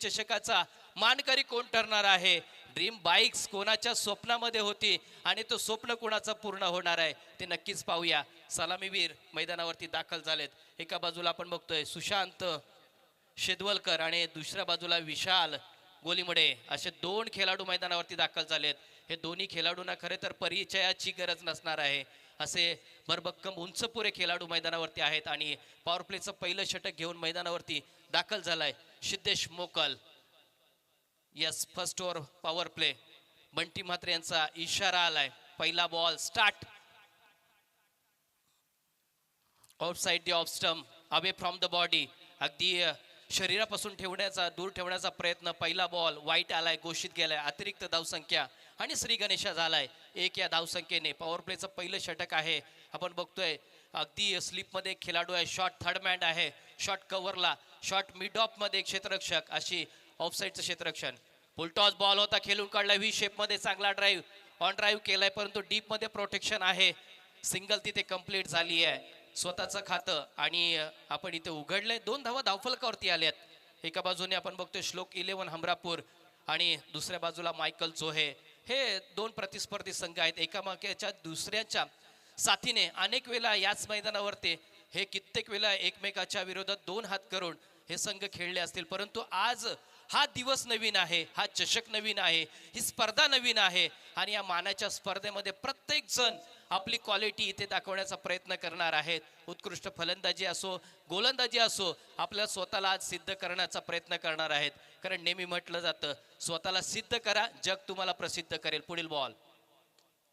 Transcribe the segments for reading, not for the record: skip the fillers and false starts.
चषकाचा मानकरी कोण ठरणार आहे? ड्रीम बाईक्स कोणाच्या स्वप्नामध्ये होती आणि तो स्वप्न कोणाचं पूर्ण होणार आहे ते नक्कीच पाहूया. सलामीवीर मैदानावरती दाखल झालेत. एका बाजूला आपण बघतोय सुशांत शेदवलकर आणि दुसऱ्या बाजूला विशाल गोलीमुडे असे दोन खेळाडू मैदानावरती दाखल झालेत. हे दोन्ही खेळाडूंना खरे तर परिचयाची गरज नसणार आहे. असे भरभक्कम उंचपुरे खेळाडू मैदानावरती आहेत आणि पॉवर प्लेचं पहिलं षटक घेऊन मैदानावरती दाखल झालाय सिद्धेश मोकल. Yes, first over power play. Bunty Mhatre यांचा इशारा आलाय. पहिला ball start. Of side the off stump, away from the body. अगदी शरीरापासून दूर ठेवण्याचा प्रयत्न. पहिला बॉल वाईट आलाय, घोषित गेलाय. अतिरिक्त धावसंख्या आणि श्री गणेशा झालाय 1 या धावसंख्येने. पॉवर प्लेचं पहिलं षटक आहे. आपण बघतोय अगदी स्लिप मध्ये खेळाडू आहे. शॉट थर्ड मॅन आहे. शॉट कव्हरला, शॉट मिड ऑफ मध्ये क्षेत्ररक्षक, अशी ऑफ साइडचं क्षेत्ररक्षण. फुलटॉस बॉल होता, खेळून काढला व्ही शेप मध्ये. चांगला ड्राईव्ह ऑन ड्राईव्ह केलाय, परंतु डीप मध्ये प्रोटेक्शन आहे. सिंगल तिथे कंप्लीट झाली आहे. स्वतःचं खातं आणि आपण इथे उघडलंय. 2 धावा धावफलकावरती आल्यात. एका बाजूने आपण बघतोय श्लोक 11 हमरापूर आणि दुसऱ्या बाजूला मायकल चोहे. हे 2 प्रतिस्पर्धी संघ आहेत. एकामागच्या दुसऱ्याच्या साथीने अनेक वेळा याच मैदानावरती हे कित्येक वेळा एकमेकाच्या विरोधात 2 हात करून हे संघ खेळले असतील, परंतु आज हा दिवस नवीन आहे, हा चषक नवीन आहे, ही स्पर्धा नवीन आहे आणि या मानाच्या स्पर्धेमध्ये प्रत्येक जण आपली क्वालिटी इथे दाखवण्याचा प्रयत्न करणार आहेत. उत्कृष्ट फलंदाजी असो, गोलंदाजी असो, आपल्याला स्वतःला आज सिद्ध करण्याचा प्रयत्न करणार आहेत. कारण नेहमी म्हटलं जातं, स्वतःला सिद्ध करा, जग तुम्हाला प्रसिद्ध करेल. पुढील बॉल,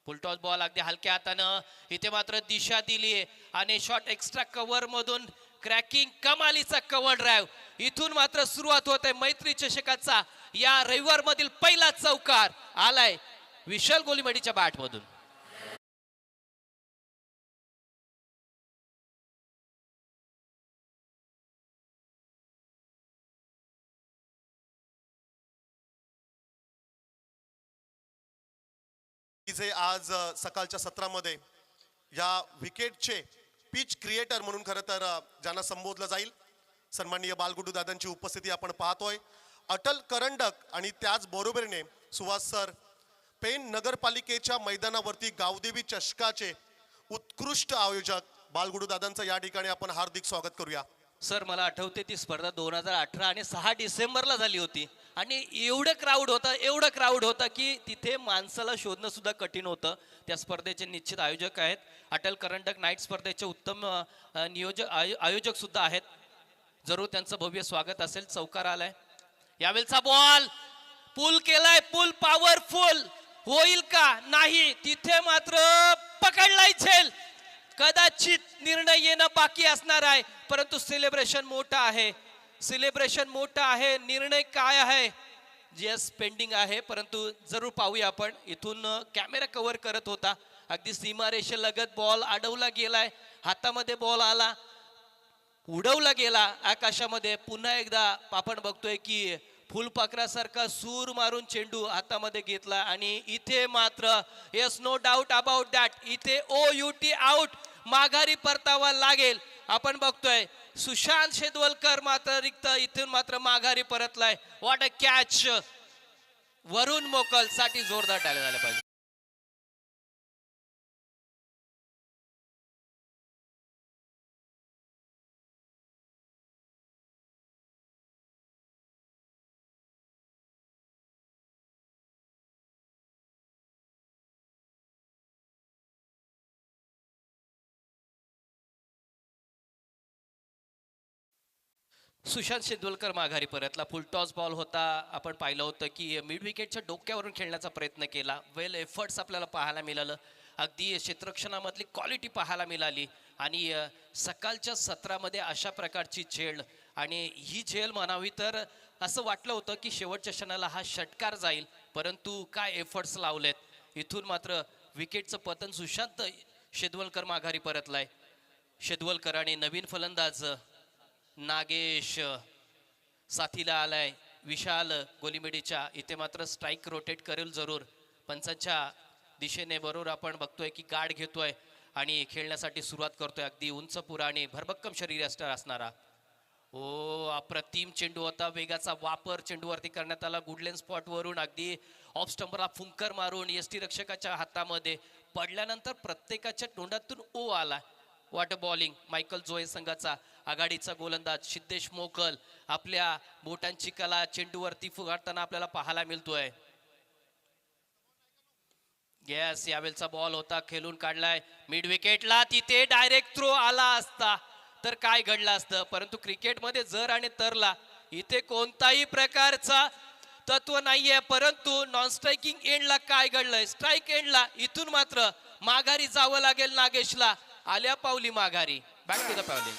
फुलटॉस बॉल अगदी हलक्या हातानं. इथे मात्र दिशा दिली आणि शॉट एक्स्ट्रा कव्हर मधून क्रॅकिंग, कमालीचा कव्हर ड्राईव्ह. इथून मात्र सुरुवात होत आहे मैत्री चषकाचा या रविवार मधील पहिला चौकार. आलाय विशाल गोलीमडीच्या बॅट मधून. आज सकाळच्या सत्रामध्ये या विकेटचे पिच क्रिएटर म्हणून खरं तर ज्यांना संबोधलं जाईल, सन्माननीय बालगुडू दादांची उपस्थिती आपण पाहतोय. अटल करंडक आणि त्याच बरोबरीने सुहास सर, पेन नगरपालिकेच्या मैदानावरती गावदेवी चषकाचे उत्कृष्ट आयोजक बालगुडू दादांचं या ठिकाणी आपण हार्दिक स्वागत करूया. सर, मला आठवते ती स्पर्धा 2018 आणि 6 डिसेंबरला झाली होती आणि एवढं क्राऊड होता की तिथे माणसाला शोधणं सुद्धा कठीण होतं. त्या स्पर्धेचे निश्चित आयोजक आहेत अटल करंडक नाईट स्पर्धेचे उत्तम आयोजक सुद्धा आहेत. जरूर त्यांचं भव्य स्वागत असेल. चौकार आलाय. यावेळचा बॉल पुल केलाय. पुल पॉवरफुल होईल का? नाही. तिथे मात्र पकडलाय झेल. कदाचित निर्णय येणं बाकी असणार आहे, परंतु सेलिब्रेशन मोठा आहे. निर्णय काय आहे? जेस पेंडिंग आहे, परंतु जरूर पाहूया आपण. इथून कॅमेरा कव्हर करत होता. अगदी सीमारेषेलगत बॉल अडवला गेलाय. हातामध्ये बॉल आला, उडवला गेला आकाशामध्ये. पुन्हा एकदा आपण बघतोय की फुलपाखरासारखा सूर मारून चेंडू हातामध्ये घेतला आणि इथे मात्र yes, no doubt about that, इथे OUT आउट, माघारी परतावा लागेल. आपण बघतोय सुशांत शेदवलकर मात्र रिक्त, इथून मात्र माघारी परतलाय. What a catch. वरुण मोकल साठी जोरदार टाळ्या झाल्या पाहिजे. सुशांत शेदवलकर माघारी परतला. फुल टॉस बॉल होता. आपण पाहिलं होतं की मिड विकेटच्या डोक्यावरून खेळण्याचा प्रयत्न केला. वेल एफर्ट्स आपल्याला पाहायला मिळालं. अगदी क्षेत्ररक्षणामधली क्वालिटी पाहायला मिळाली आणि सकाळच्या सत्रामध्ये अशा प्रकारची झेल, आणि ही झेल म्हणावी तर असं वाटलं होतं की शेवटच्या क्षणाला हा षटकार जाईल, परंतु काय एफर्ट्स लावलेत. इथून मात्र विकेटचं पतन. सुशांत शेदवलकर माघारी परतलाय. शेदवलकर आणि नवीन फलंदाज नागेश साथीला आलाय. विशाल गोलीमेडीच्या. इथे मात्र स्ट्राईक रोटेट करेल जरूर. पंचांच्या दिशेने बरोबर आपण बघतोय की गार्ड घेतोय आणि खेळण्यासाठी सुरुवात करतोय. अगदी उंच पुरा आणि भरभक्कम शरीर असणारा हो, अप्रतिम चेंडू होता. वेगाचा वापर चेंडूवरती करण्यात आला. गुडलेन स्पॉट वरून अगदी ऑफ स्टंपला फुंकर मारून यष्टी रक्षकाच्या हातामध्ये पडल्यानंतर प्रत्येकाच्या तोंडातून ओ आला. वॉटर बॉलिंग मायकल जोये संघाचा आघाडीचा गोलंदाज सिद्धेश मोकल आपल्या बोटांची कला चेंडूवरती फुगारताना आपल्याला पाहायला मिळतोय. येस, यावेळचा बॉल होता खेळून काढलाय मिड विकेटला. तिथे डायरेक्ट थ्रो आला असता तर काय घडलं असतं, परंतु क्रिकेटमध्ये जर आणि तरला इथे कोणताही प्रकारचा तत्व नाहीये. परंतु नॉन स्ट्रायकिंग एंडला काय घडलंय, स्ट्राईक एंडला इथून मात्र माघारी जावं लागेल नागेशला. आल्या पावली माघारी. बॅक टू द पावली.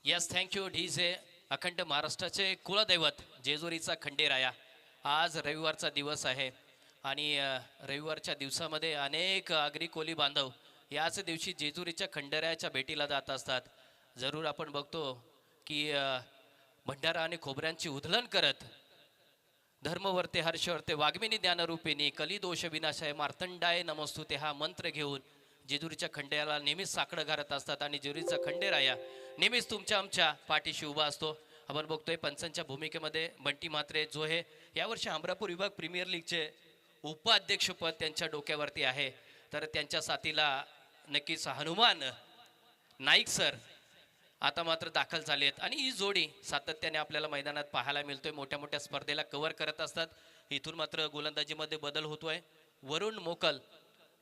Yes, thank you DJ. अखंड महाराष्ट्राचे कुलदैवत जेजुरीचा खंडेराया. आज रविवारचा दिवस आहे आणि रविवारच्या दिवसामध्ये अनेक आगरी कोली बांधव याच दिवशी जेजुरीच्या खंडेरायाच्या भेटीला जात असतात. जरूर आपण बघतो की भंडारा आणि खोबऱ्यांची उधळण करत धर्मवर्ते हर्षवर्ते वाग्मिनी ज्ञानरूपिणी कली दोष विनाशाय मार्तंडाय नमस्तुते हा मंत्र घेऊन जेजुरीच्या खंडेरायाला नेहमीच साकडं घालत असतात आणि जेजुरीचा खंडेराया नेहमीच तुमच्या आमच्या पाठीशी उभा असतो. आपण बघतोय पंचांच्या भूमिकेमध्ये बंटी म्हात्रे जो हे यावर्षी अमरापूर विभाग प्रीमियर लीगचे उपाध्यक्षपद त्यांच्या डोक्यावरती आहे. तर त्यांच्या साथीला नक्कीच हनुमान नाईक सर आता मात्र दाखल झाले आहेत आणि ही जोडी सातत्याने आपल्याला मैदानात पाहायला मिळतोय. मोठ्या मोठ्या स्पर्धेला कव्हर करत असतात. इथून मात्र गोलंदाजीमध्ये बदल होतोय. वरुण मोकल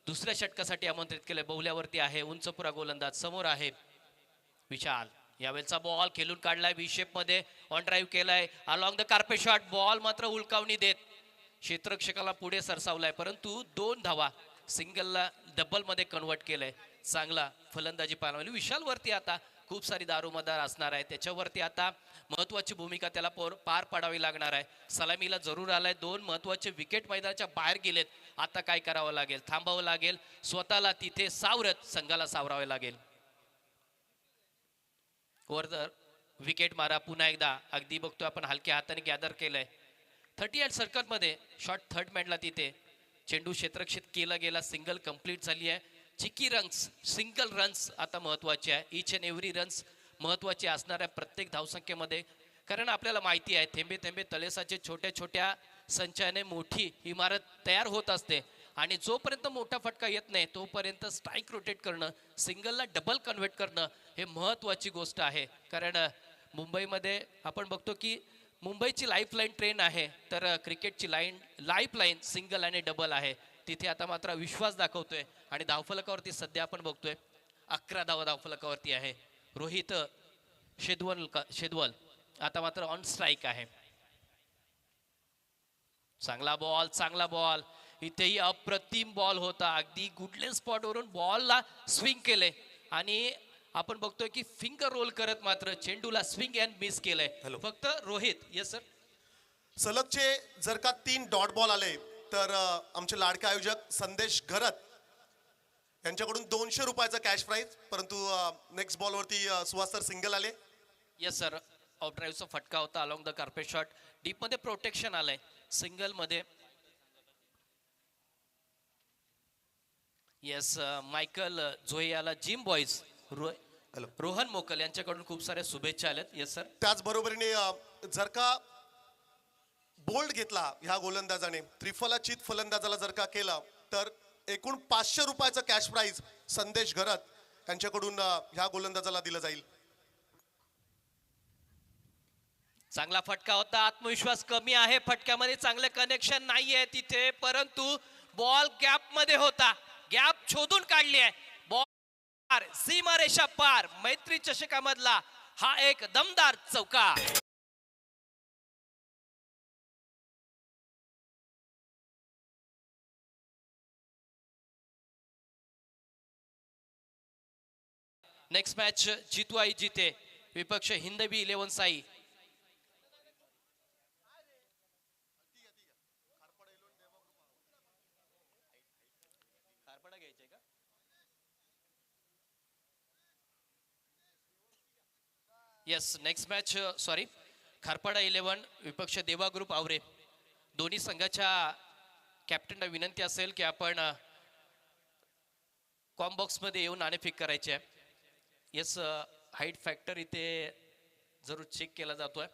दुसऱ्या षटकासाठी आमंत्रित केले. बहुल्यावरती आहे उंचपुरा गोलंदाज. समोर आहे विशाल. यावेळचा बॉल खेळून काढलाय व्ही शेप मध्ये ऑन ड्राईव्ह केलाय along the carpet shot. Ball मात्र उलकावणी देत क्षेत्ररक्षकाला पुढे सरसावलाय, परंतु 2 धावा सिंगलला डबल मध्ये कन्वर्ट केलंय. चांगला फलंदाजी पाहायला विशाल वरती आता खूप सारी दारोमदार असणार आहे. त्याच्यावरती आता महत्वाची भूमिका त्याला पार पाडावी लागणार आहे. सलामीला जरूर आलाय. 2 महत्वाचे विकेट मैदानाच्या बाहेर गेलेत. आता काय करावं लागेल, थांबावं लागेल. स्वतःला तिथे सावरत संघाला सावरावे लागेल. वर विकेट मारा पुन्हा एकदा. अगदी बघतो आपण हलक्या हाताने गॅदर केलंय. 38 सर्कल मध्ये शॉट थर्ड मॅनला तिथे चेंडू क्षेत्ररक्षित केला गेला. सिंगल कंप्लीट झाली आहे. चिकी रन्स सिंगल रन्स आता महत्वाचे आहे. इच अँड एव्हरी रन्स महत्वाचे असणार आहे प्रत्येक धावसंख्येमध्ये. कारण आपल्याला माहिती आहे थेंबे थेंबे तळेसाचे छोट्या छोट्या संचयाने मोठी इमारत तयार होत असते आणि जोपर्यंत मोठा फटका येत नाही तोपर्यंत स्ट्राईक रोटेट करणं सिंगलला डबल कन्व्हर्ट करणं हे महत्वाची गोष्ट आहे. कारण मुंबईमध्ये आपण बघतो की मुंबईची लाईफलाईन ट्रेन आहे तर क्रिकेटची लाईफलाईन सिंगल आणि डबल आहे. तिथे आता मात्र विश्वास दाखवतोय आणि धावफलकावरती सध्या आपण बघतोय 11 धावा धावफलकावरती आहे. रोहित शेदवल आता मात्र ऑन स्ट्राईक आहे. चांगला बॉल इथेही अप्रतिम बॉल होता. अगदी गुडलेन स्पॉट वरून बॉलला स्विंग केले आणि आपण बघतोय की फिंगर रोल करत मात्र चेंडूला स्विंग अँड मिस केलंय. फक्त रोहित. Yes sir. सलगचे जर का 3 डॉट बॉल आले तर आमचे लाडके आयोजक संदेश घरत यांच्याकडून 200 रुपयाचा कॅश प्राइज. परंतु नेक्स्ट बॉल वरती सुहास सर सिंगल आले. Yes sir. आउट ड्राईव्हचा फटका होता along the carpet shot. Deep मध्ये प्रोटेक्शन आलंय सिंगल मध्ये. येस मायकल झोये याला जिम बॉईज रोहन मोकल यांच्याकडून खूप साऱ्या शुभेच्छा आल्यात. Yes sir. त्याचबरोबरीने जर का बोल्ड घेतला ह्या गोलंदाजाने त्रिफलाचित फलंदाजाला जर का केला तर एकूण 500 रुपयाचं कॅश प्राइज संदेश घरत यांच्याकडून ह्या गोलंदाजाला दिलं जाईल. चांगला फटका होता. आत्मविश्वास कमी आहे. फटक्यामध्ये चांगले कनेक्शन नाहीये तिथे, परंतु बॉल गॅप मध्ये होता. गॅप शोधून काढली आहे. बॉल सीमारेषा पार. मैत्री चषकामधला हा एक दमदार चौका. नेक्स्ट मॅच जीतू आई जीते विपक्ष हिंदवी 11 साई. Yes next match sorry Kharpada 11 विपक्ष देवा ग्रुप आवरे. दोन्ही संघाच्या कॅप्टनला विनंती असेल की आपण कॉम बॉक्स मध्ये येऊन नाणेफेक करायचे आहे. येस हाईट फॅक्टर इथे जरूर चेक केला जातोय.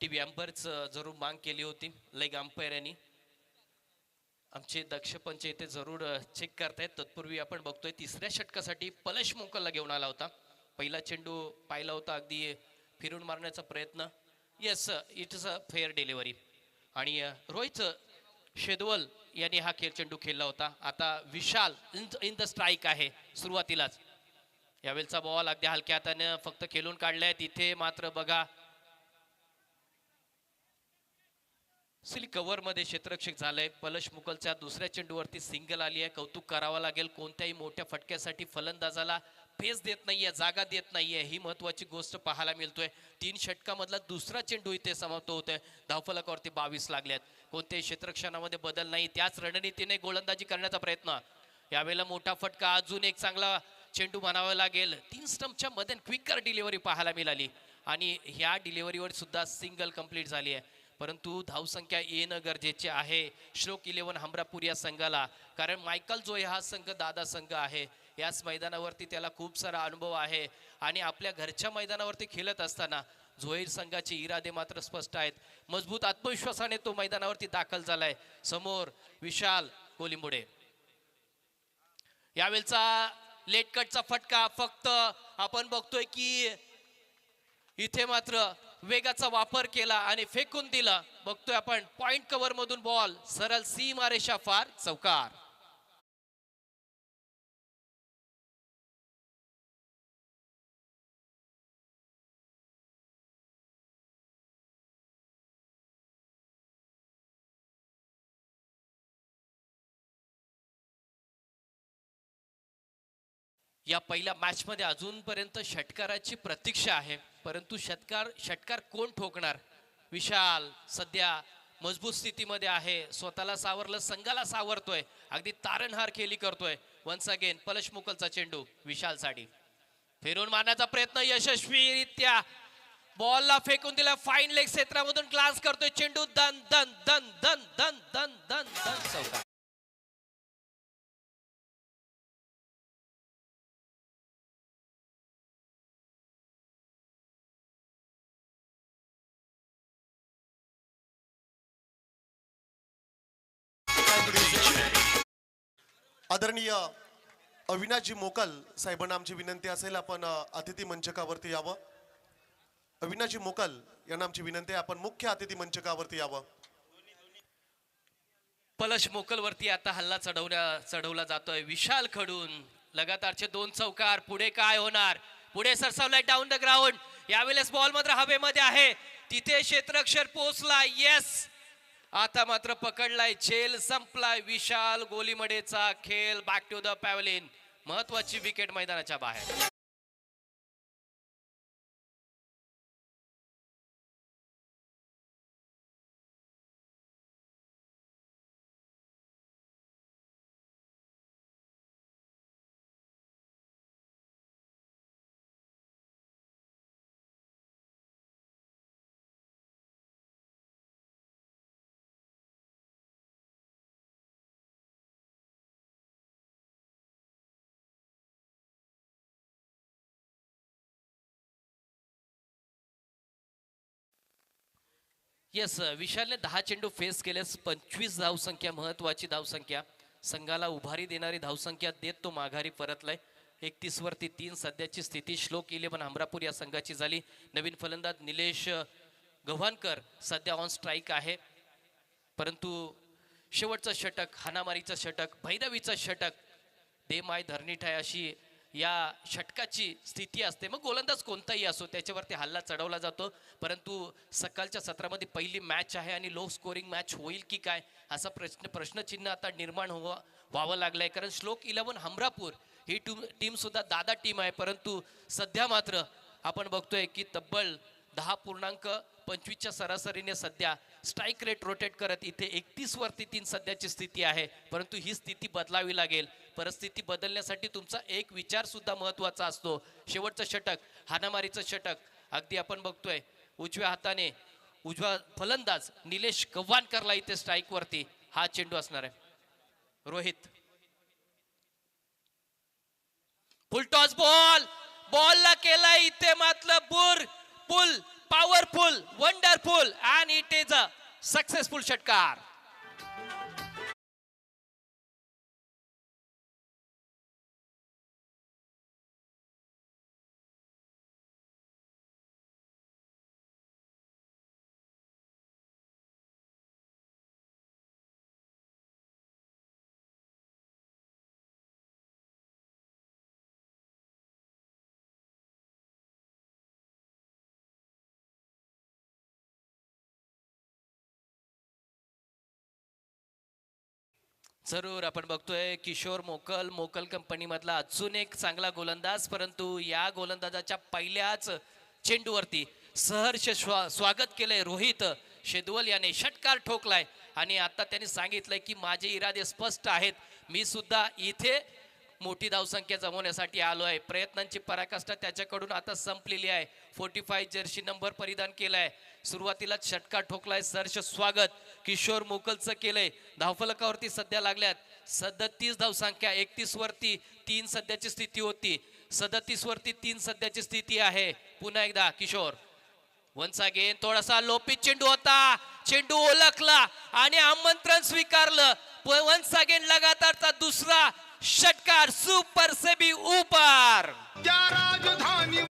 टीव्ही अंपायरच जरूर मांग केली होती लेग अंपायर यांनी. आमचे दक्ष पंच इथे जरूर चेक करतायत. तत्पूर्वी आपण बघतोय तिसऱ्या षटकासाठी पलश मोकलला घेऊन आला होता. पहिला चेंडू पाहिला होता अगदी फिरून मारण्याचा प्रयत्न. Yes it is a fair delivery. आणि रोहित शेदवल यांनी हा चेंडू खेळला होता. आता विशाल इन द स्ट्राईक आहे सुरुवातीलाच. यावेळचा बॉल अगदी हलक्या हाताने फक्त खेळून काढलाय. तिथे मात्र बघा सिली कव्हर मध्ये क्षेत्ररक्षक झालंय. पलश मुकलच्या दुसऱ्या चेंडूवरती सिंगल आली आहे. कौतुक करावं लागेल. कोणत्याही मोठ्या फटक्यासाठी फलंदाजाला पेस देत नाहीये, जागा देत नाहीये, ही महत्वाची गोष्ट पाहायला मिळतोय. 3 षटकामधला दुसरा चेंडू इथे समाप्त होतोय. धावफलकावरती 22 लागल्यात. कोणत्याही क्षेत्ररक्षणामध्ये बदल नाही. त्याच रणनीतीने गोलंदाजी करण्याचा प्रयत्न. यावेळेला मोठा फटका, अजून एक चांगला चेंडू म्हणावा लागेल. 3 स्टंपच्या मध्ये क्विकर डिलिव्हरी पाहायला मिळाली आणि ह्या डिलिव्हरीवर सुद्धा सिंगल कंप्लीट झाली आहे. परंतु धावसंख्या येणं गरजेचे आहे श्लोक 11 हमरापूर या संघाला. कारण मायकल जोय हा संघ दादा संघ आहे. याच मैदानावरती त्याला खूप सारा अनुभव आहे आणि आपल्या घरच्या मैदानावरती खेळत असताना झोईर संघाचे इरादे मात्र स्पष्ट आहेत. मजबूत आत्मविश्वासाने तो मैदानावरती दाखल झालाय. समोर विशाल कोलिंबोडे. यावेळचा लेट कटचा फटका फक्त आपण बघतोय की इथे मात्र वेगाचा वापर केला आणि फेकून दिला. बघतोय आपण पॉइंट कव्हर मधून बॉल सरळ सीमारेषा फार चौकार. या पहिल्या मॅच मध्ये अजूनपर्यंत षटकाराची प्रतीक्षा आहे. परंतु षटकार कोण ठोकणार. विशाल सध्या मजबूत स्थितीमध्ये आहे. स्वतःला सावरलं, संघाला सावरतोय. अगदी तारणहार खेळी करतोय. वन्स अगेन पलश मुकलचा चेंडू विशाल साठी फेरून मारण्याचा प्रयत्न यशस्वीरित्या बॉलला फेकून दिला. फाईन लेग क्षेत्रामधून ग्लास करतोय चेंडू. दन दन दन दन दन दन दन दन चौकार. आदरणीय अविनाशजी मोकल साहेबांना आमची विनंती असेल आपण अतिथी मंचकावरती यावं. अविनाशजी मोकल यांना आमची विनंती आहे आपण मुख्य अतिथी मंचकावरती यावं. पलश मोकल वरती आता हल्ला चढवला जातोय विशाल कडून. लगातारचे 2 चौकार. पुढे काय होणार. पुढे सरसावलाय डाऊन द ग्राउंड. यावेळेस बॉल मात्र हवेमध्ये आहे. तिथे क्षेत्ररक्षक पोहोचला. येस आता मात्र पकडलाय. झेल संपलाय. विशाल गोलीमडेचा खेळ बॅक टू द पॅव्हलिन. महत्वाची विकेट मैदानाच्या बाहेर. येस विशालने 10 चेंडू फेस केल्यास 25 धावसंख्या. महत्वाची धावसंख्या. संघाला उभारी देणारी धावसंख्या देत तो माघारी परतलाय. 31 वरती 3 सध्याची स्थिती श्लोक 11 हमरापूर या संघाची झाली. नवीन फलंदाज निलेश गव्हाणकर सध्या ऑन स्ट्राईक आहे. परंतु शेवटचं षटक, हानामारीचं षटक, भैरवीचं षटक, दे माय धरणीठाय अशी या षटकाची स्थिती असते. मग गोलंदाज कोणताही असो त्याच्यावरती हल्ला चढवला जातो. परंतु सकाळच्या सत्रामध्ये पहिली मॅच आहे आणि लो स्कोरिंग मॅच होईल की काय असा प्रश्नचिन्ह आता निर्माण व्हावं लागलंय, कारण श्लोक 11 हमरापूर ही टीम सुद्धा दादा टीम आहे, परंतु सध्या मात्र आपण बघतोय की तब्बल 10.25च्या सरासरीने सध्या स्ट्राईक रेट रोटेट करत इथे 31 वरती 3 सध्याची स्थिती आहे. परंतु ही स्थिती बदलावी लागेल. परिस्थिती बदलण्यासाठी तुमचा एक विचार सुद्धा महत्वाचा असतो. शेवटचं षटक, हाणामारीचं षटक, अगदी आपण बघतोय उजव्या हाताने उजवा फलंदाज निलेश गव्हाणकरला इथे स्ट्राईक वरती हा चेंडू असणार आहे. रोहित फुल टॉस बॉल, बॉलला केला इथे मात्र pull powerful wonderful and it is a successful षटकार. जरूर आपण बघतोय किशोर मोकल कंपनी मधला अजून एक चांगला गोलंदाज, परंतु या गोलंदाजाच्या पहिल्याच चेंडूवरती सहर्ष स्वागत केलंय रोहित शेदवल याने. षटकार ठोकलाय आणि आता त्यांनी सांगितलंय की माझे इरादे स्पष्ट आहेत, मी सुद्धा इथे मोठी धावसंख्या जमवण्यासाठी आलो आहे. प्रयत्नांची पराकाष्ठा त्याच्याकडून आता संपलेली आहे. 45 जर्सी नंबर परिधान केलाय. सुरुवातीला षटकार ठोकलाय. सहर्ष स्वागत किशोर मोकलचं केलंय. धावफलकावरती सध्या लागल्यात 37 धावसंख्या. 31 वरती 3 सध्याची स्थिती होती. 37 वरती 3 सध्याची स्थिती आहे. पुन्हा एकदा किशोर वन्स अगेन, थोडासा लोपित चेंडू होता, चेंडू ओळखला आणि आमंत्रण स्वीकारलं. वन्स अगेन लगातारचा दुसरा षटकार सुपर से भी ऊपर. क्या राजधानी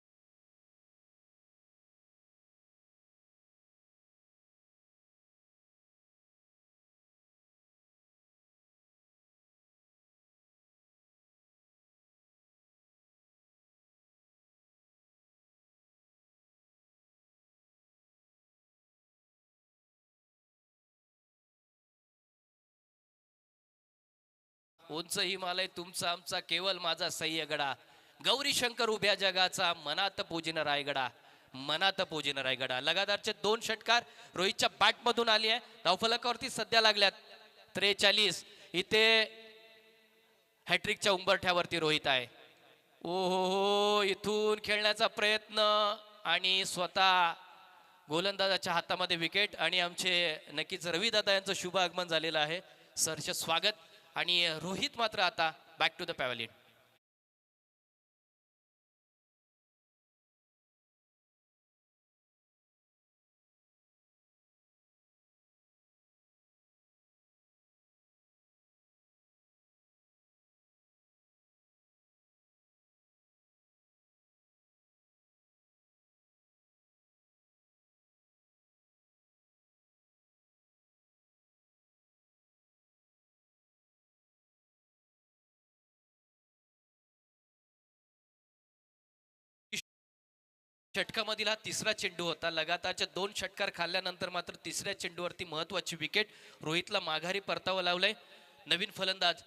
उंच हिमालय तुमचा आमचा केवळ माझा सह्यगडा. गौरी शंकर उभ्या जगाचा मनात पूजन रायगडा. मनात पूजन रायगडा. लगातारचे 2 षटकार रोहितच्या बॅट मधून आली आहे. धावफलकावरती सध्या लागल्यात 43. इथे हॅट्रिकच्या उंबरठ्यावरती रोहित आहे. ओहो, इथून खेळण्याचा प्रयत्न आणि स्वतः गोलंदाजाच्या हातामध्ये विकेट. आणि आमचे नक्कीच रवी दादा यांचं शुभ आगमन झालेलं आहे. सहर्ष स्वागत. आणि रोहित मात्र आता बॅक टू द पॅव्हलियन. षटकामधील हा तिसरा चेंडू होता. लगातारच्या 2 षटकार खाल्ल्यानंतर मात्र तिसऱ्या चेंडूवरती महत्वाची विकेट. रोहितला माघारी परतावं लावलंय. नवीन फलंदाज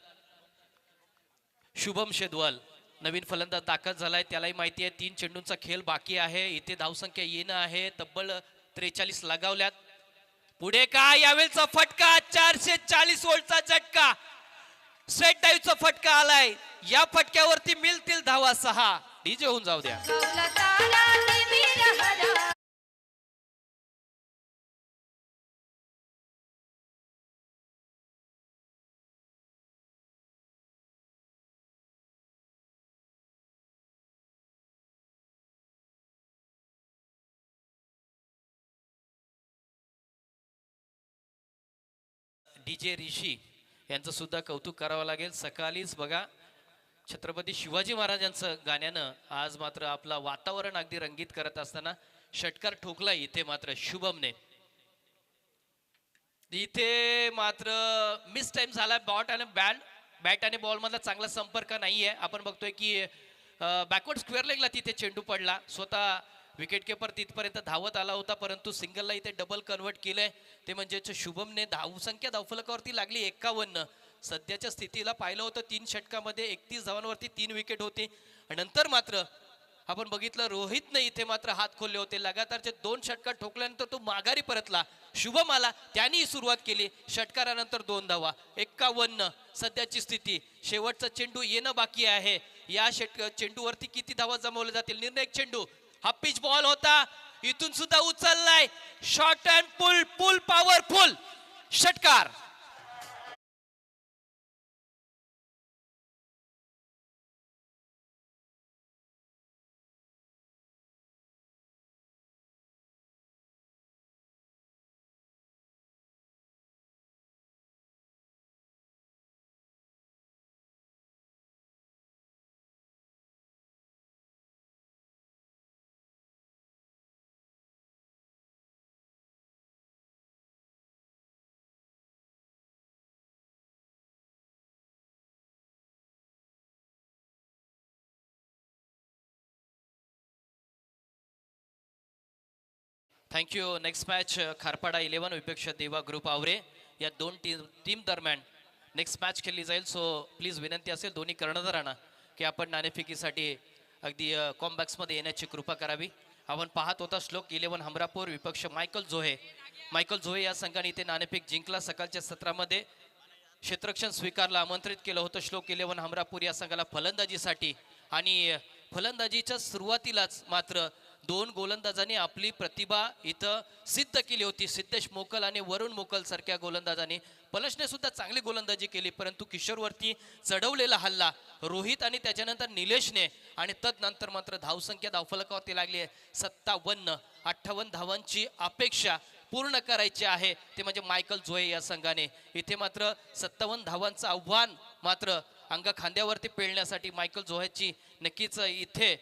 शुभम शेदवल नवीन फलंदाज दाखल झालाय. त्यालाही माहिती आहे 3 चेंडूंचा खेळ बाकी आहे. इथे धावसंख्या येणं आहे. तब्बल 43 लगावल्यात. पुढे काय यावेळचा फटका, 440 वोल्टचा झटका, स्ट्रेट डाईव्हचा फटका आलाय. या फटक्यावरती मिळतील धावा 6. डीजे होऊन जाऊ द्या. डीजे ऋषी यांचं सुद्धा कौतुक करावं लागेल. सकाळीच बघा छत्रपती शिवाजी महाराजांचं गाण्यानं आज मात्र आपला वातावरण अगदी रंगीत करत असताना षटकार ठोकला इथे मात्र शुभमने. इथे मात्र मिस टाइम झाला. बॅट आणि बॉल मधला चांगला संपर्क नाहीये. आपण बघतोय की बॅकवर्ड स्क्वेअर लेगला तिथे चेंडू पडला. स्वतः विकेट किपर तिथपर्यंत धावत आला होता, परंतु सिंगलला इथे डबल कन्वर्ट केलंय. ते म्हणजे शुभमने धावसंख्या धावफलकावरती लागली 51. सध्याच्या स्थितीला पाहिलं होतं 3 षटकामध्ये 31 धावांवरती 3 विकेट होते. नंतर मात्र आपण बघितलं रोहितने इथे मात्र हात खोलले होते. लगातारचे 2 षटकार ठोकल्यानंतर तो माघारी परतला. शुभम आला, त्यांनी सुरुवात केली. षटकारानंतर 2 धावा, 51 सध्याची स्थिती. शेवटचा चेंडू येणं बाकी आहे. या चेंडूवरती किती धावा जमवल्या जातील? निर्णायक चेंडू. हा पिच बॉल होता, इथून सुद्धा उचललाय. Short and pull, pull powerful षटकार. थँक्यू. नेक्स्ट मॅच खारपाडा 11 विपेक्ष देवा ग्रुप आवरे या 2 टीम दरम्यान नेक्स्ट मॅच खेळली जाईल. सो प्लीज विनंती असेल दोन्ही कर्णधारांना की आपण नाणेफेकीसाठी अगदी कॉम्बॅक्समध्ये येण्याची कृपा करावी. आपण पाहत होता श्लोक 11 हमरापूर विपक्ष मायकल जोहे. मायकल जोहे या संघाने इथे नाणेफेक जिंकला. सकाळच्या सत्रामध्ये क्षेत्ररक्षण स्वीकारला, आमंत्रित केलं होतं श्लोक 11 हमरापूर या संघाला फलंदाजीसाठी. आणि फलंदाजीच्या सुरुवातीलाच मात्र 2 गोलंदाजांनी आपली प्रतिभा इथं सिद्ध केली होती. सिद्धेश मोकल आणि वरुण मोकल सारख्या गोलंदाजांनी. पलशने सुद्धा चांगली गोलंदाजी केली, परंतु किशोरवरती चढवलेला हल्ला रोहित आणि त्याच्यानंतर निलेशने. आणि तदनंतर मात्र धावसंख्या धावफलकावरती लागली आहे 57. 58 धावांची अपेक्षा पूर्ण करायची आहे, ते म्हणजे मायकल जोहे या संघाने. इथे मात्र 57 धावांचं आव्हान मात्र अंग खांद्यावरती पेलण्यासाठी मायकल जोहेची नक्कीच इथे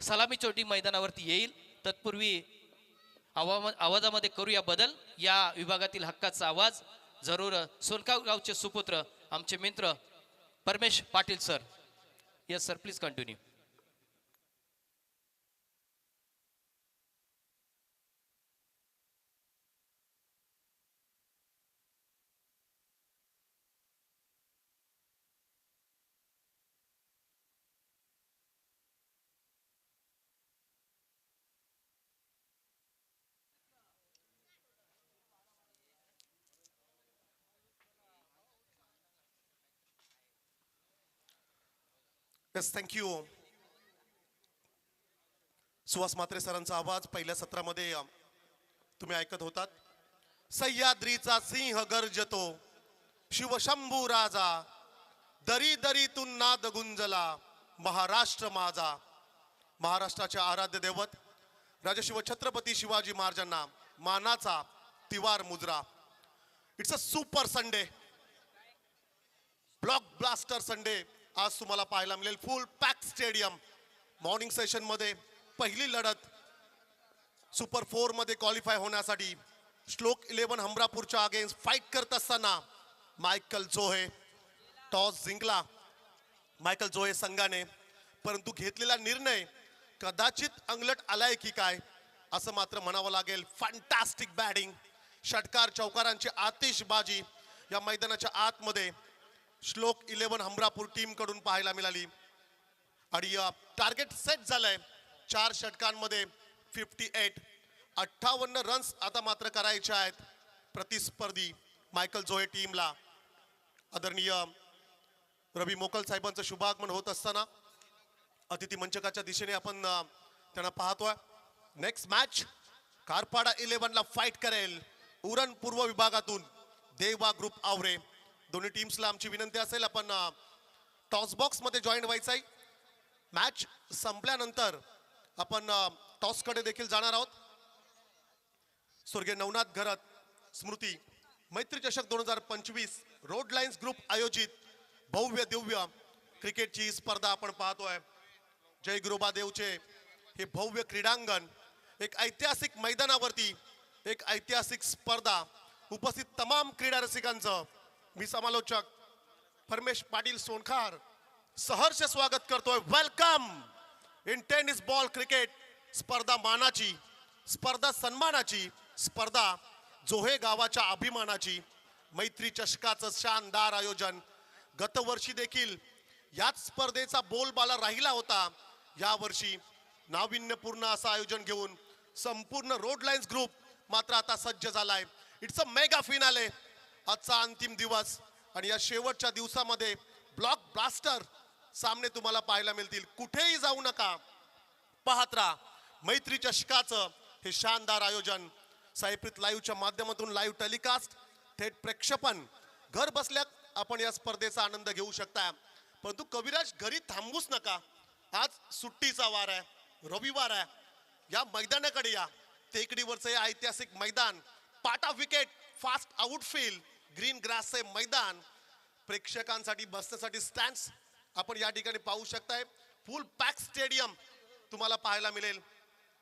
सलामी चोटी मैदानावरती येईल. तत्पूर्वी आवाजामध्ये करूया बदल. या विभागातील हक्काचा आवाज जरूर सोनगाव गावचे सुपुत्र आमचे मित्र परमेश Patil sir. Yes sir, please continue. Yes, thank you. Suhas Mhatre सरांचा आवाज पहिल्या सत्रामध्ये तुम्ही ऐकत होतात. सह्याद्रीचा सिंह गर्जतो, शिवशंभू राजा, दरी दरीतून नाद गुंजला, महाराष्ट्र माझा. महाराष्ट्राचे आराध्य दैवत राजशिव छत्रपती शिवाजी महाराजांना मानाचा तिवार मुजरा. It's a super Sunday, block blaster Sunday आज तुम्हाला पाहायला मिळेल. फुल पॅक स्टेडियम. मॉर्निंग सेशन मध्ये पहिली लढत सुपर 4 मध्ये क्वालिफाय होण्यासाठी श्लोक 11 हमरापूरच्या अगेन्स्ट फाईट करत असताना मायकल जोहे टॉस जिंकला मायकल जोहे संघाने. परंतु घेतलेला निर्णय कदाचित अंगलट आलाय की काय असं मात्र म्हणावं लागेल. फॅन्टास्टिक बॅटिंग, षटकार चौकारांची आतिषबाजी या मैदानाच्या आतमध्ये श्लोक 11 हमरापूर टीम कडून पाहायला मिळाली. आणि टार्गेट सेट झालंय 4 षटकांमध्ये 58. 58 रन्स आता मात्र करायचे आहेत प्रतिस्पर्धी मायकल जोहे टीमला. आदरणीय रवी मोकल साहेबांचं शुभागमन होत असताना अतिथी मंचकाच्या दिशेने आपण त्यांना पाहतोय. नेक्स्ट मॅच कारपाडा 11 ला फाईट करेल उरण पूर्व विभागातून देवा ग्रुप आवरे. दोन्ही टीम्सला आमची विनंती असेल आपण टॉस बॉक्स मध्ये जॉईन व्हायचंय. मॅच संपल्यानंतर आपण टॉस कडे देखील जाणार आहोत. स्वर्गीय नवनाथ घरत स्मृती मैत्री चषक 2025 रोड लाईन्स ग्रुप आयोजित भव्य दिव्य क्रिकेटची स्पर्धा आपण पाहतोय. जय गुरुबा देवचे हे भव्य क्रीडांगण, एक ऐतिहासिक मैदानावरती एक ऐतिहासिक स्पर्धा. उपस्थित तमाम क्रीडा रसिकांचं मी समालोचक परमेश पाटील सोनखार सहर्ष स्वागत करतोय. Welcome in tennis ball cricket. स्पर्धा मानाची, स्पर्धा सन्मानाची, स्पर्धा जोहे गावाच्या अभिमानाची. मैत्री चषकाचं शानदार आयोजन गतवर्षी देखील याच स्पर्धेचा बोलबाला राहिला होता. यावर्षी नाविन्यपूर्ण असं आयोजन घेऊन संपूर्ण रोड लाईन्स ग्रुप मात्र आता सज्ज झालाय. It's a mega finale. आजचा अंतिम दिवस आणि या शेवटच्या दिवसामध्ये ब्लॉक ब्लास्टर सामने तुम्हाला पाहायला मिळतील. कुठेही जाऊ नका, पाहत राहा मैत्री चषकाचं हे शानदार आयोजन. सायप्रीत लाईव्हच्या माध्यमातून लाईव्ह टेलिकास्ट, थेट प्रेक्षेपण, घर बसल्या आपण या स्पर्धेचा आनंद घेऊ शकता. परंतु कविराज घरी थांबूच नका. आज सुट्टीचा वार आहे, रविवार आहे. या मैदानाकडे या. टेकडीवरचं हे ऐतिहासिक मैदान, पाटा विकेट, फास्ट आउटफील्ड, ग्रीन ग्रासचे मैदान, प्रेक्षकांसाठी बसण्यासाठी स्टँड्स आपण या ठिकाणी पाहू शकताय. फुल पॅक स्टेडियम तुम्हाला पाहायला मिळेल.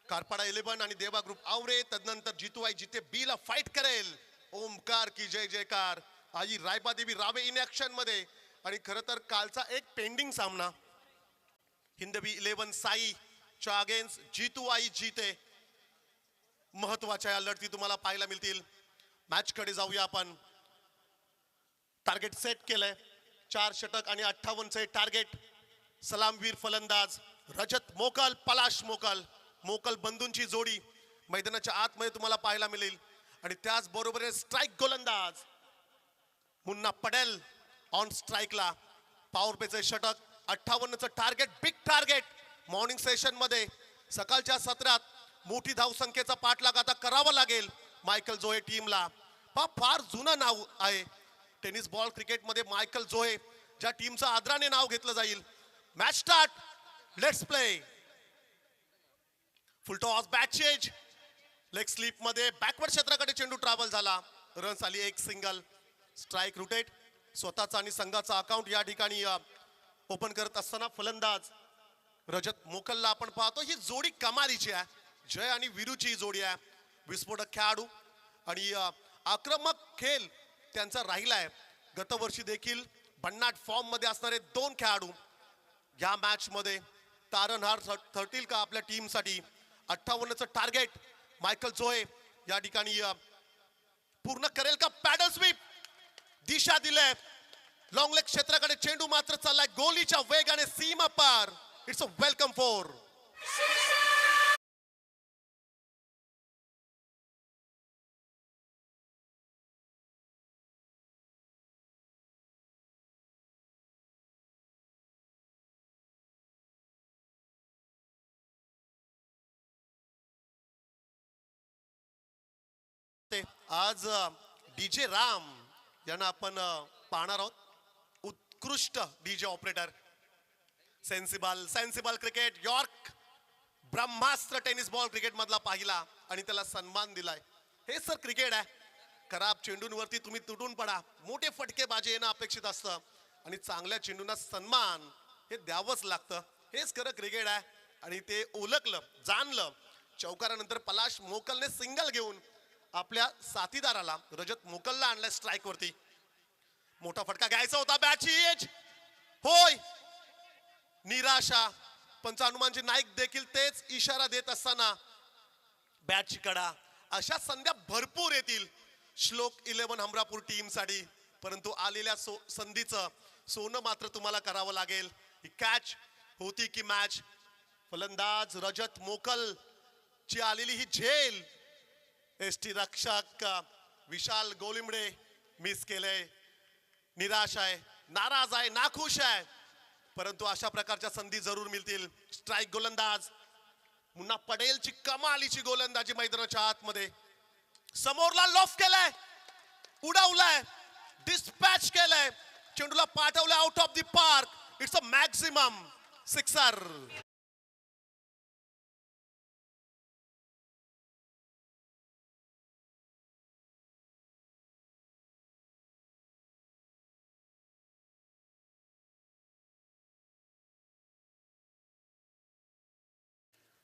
कारपाडा 11 आणि देवा ग्रुप आवरे, तदनंतर जितू जिथे बी ला फाईट करेल. ओमकार की जय जयकार. आई रायबादेवी रावे इन ऍक्शन मध्ये. आणि खरं तर कालचा एक पेंडिंग सामना हिंदवी 11 साई च्या अगेन्स्ट जितू आई जीते, महत्वाच्या या लढती तुम्हाला पाहायला मिळतील. मॅच कडे जाऊया आपण. टार्गेट सेट केलंय, 4 षटक आणि 58 चे टार्गेट. सलामवीर फलंदाज रजत मोकल, पलाश मोकल, मोकल बंधूंची जोडी मैदानाच्या आतमध्ये तुम्हाला पाहायला मिळेल. आणि त्याच बरोबर स्ट्राईक गोलंदाज मुन्ना पटेल ऑन स्ट्राईकला. पॉवर प्लेचे षटक, 58चं target, big target. Morning session मध्ये सकाळच्या सत्रात मोठी धावसंख्येचा पाठलाग आता करावा लागेल मायकल जोहे टीमला. फार जुनं नाव आहे टेनिस बॉल क्रिकेट मध्ये मायकल जोहे, ज्या टीमचं आदराने नाव घेतलं जाईल. Match start, let's play. Full toss, back change, leg slip मध्ये बॅकवर्ड क्षेत्राकडे चेंडू ट्रॅव्हल झाला. रन्स आली, एक सिंगल. Strike rotate. स्वतःचा आणि संघाचा अकाउंट या ठिकाणी ओपन करत असताना फलंदाज रजत मोकलला आपण पाहतो. ही जोडी कमालीची आहे. जय आणि विरूची जोडी आहे. विस्फोटक खेळाडू आणि आक्रमक खेळ त्यांचा राहिलाय. गतवर्षी देखील भन्नाट फॉर्म मध्ये असणारे 2 खेळाडू या मॅच मध्ये तारणहार ठरतील का आपल्या टीमसाठी. 58चं टार्गेट मायकल जोहे या ठिकाणी पूर्ण करेल का. पॅडल स्वीप, दिशा दिले लॉंग लेग क्षेत्राकडे. चेंडू मात्र चाललाय गोलीच्या वेगाने सीमा पार. It's a welcome four. आज डीजे राम यांना आपण पाहणार आहोत. उत्कृष्ट डीजे ऑपरेटर. सेन्सिबल क्रिकेट, यॉर्क ब्रह्मास्त्र टेनिस बॉल क्रिकेट मधला पाहिला आणि त्याला सन्मान दिलाय. हे सर क्रिकेट आहे. खराब चेंडूंवरती तुम्ही तुटून पडा, मोठे फटकेबाजी येणं अपेक्षित असतं आणि चांगल्या चेंडूंना सन्मान हे द्यावंच लागतं. हेच खरं क्रिकेट आहे आणि ते ओळखलं, जाणलं. चौकारानंतर पलाश मोकलने सिंगल घेऊन आपल्या साथीदाराला रजत मोकलला आणलाय स्ट्राईक वरती. मोठा फटका घ्यायचा होता. बॅटची एज होय, निराशा. पंच हनुमानजी नाईक देखील तेच इशारा देत असताना बॅटची कडा. अशा संध्या भरपूर येतील श्लोक 11 हमरापूर टीम साठी. परंतु आलेल्या संधीचं सोनं मात्र तुम्हाला करावं लागेल. ही कॅच होती की मॅच. फलंदाज रजत मोकल ची आलेली ही झेल एसटी रक्षक विशाल गोलिमडे मिस केले. निराश आहे, नाराज आहे, नाखुश आहे. परंतु अशा प्रकारच्या संधी जरूर मिळतील. स्ट्राईक गोलंदाज मुन्ना पटेलची कमालीची गोलंदाजी मैदानाच्या आतमध्ये. समोरला लॉफ केलाय, उडवलाय, डिस्पॅच केलंय, चेंडूला पाठवलं out of the park. It's a maximum sixer.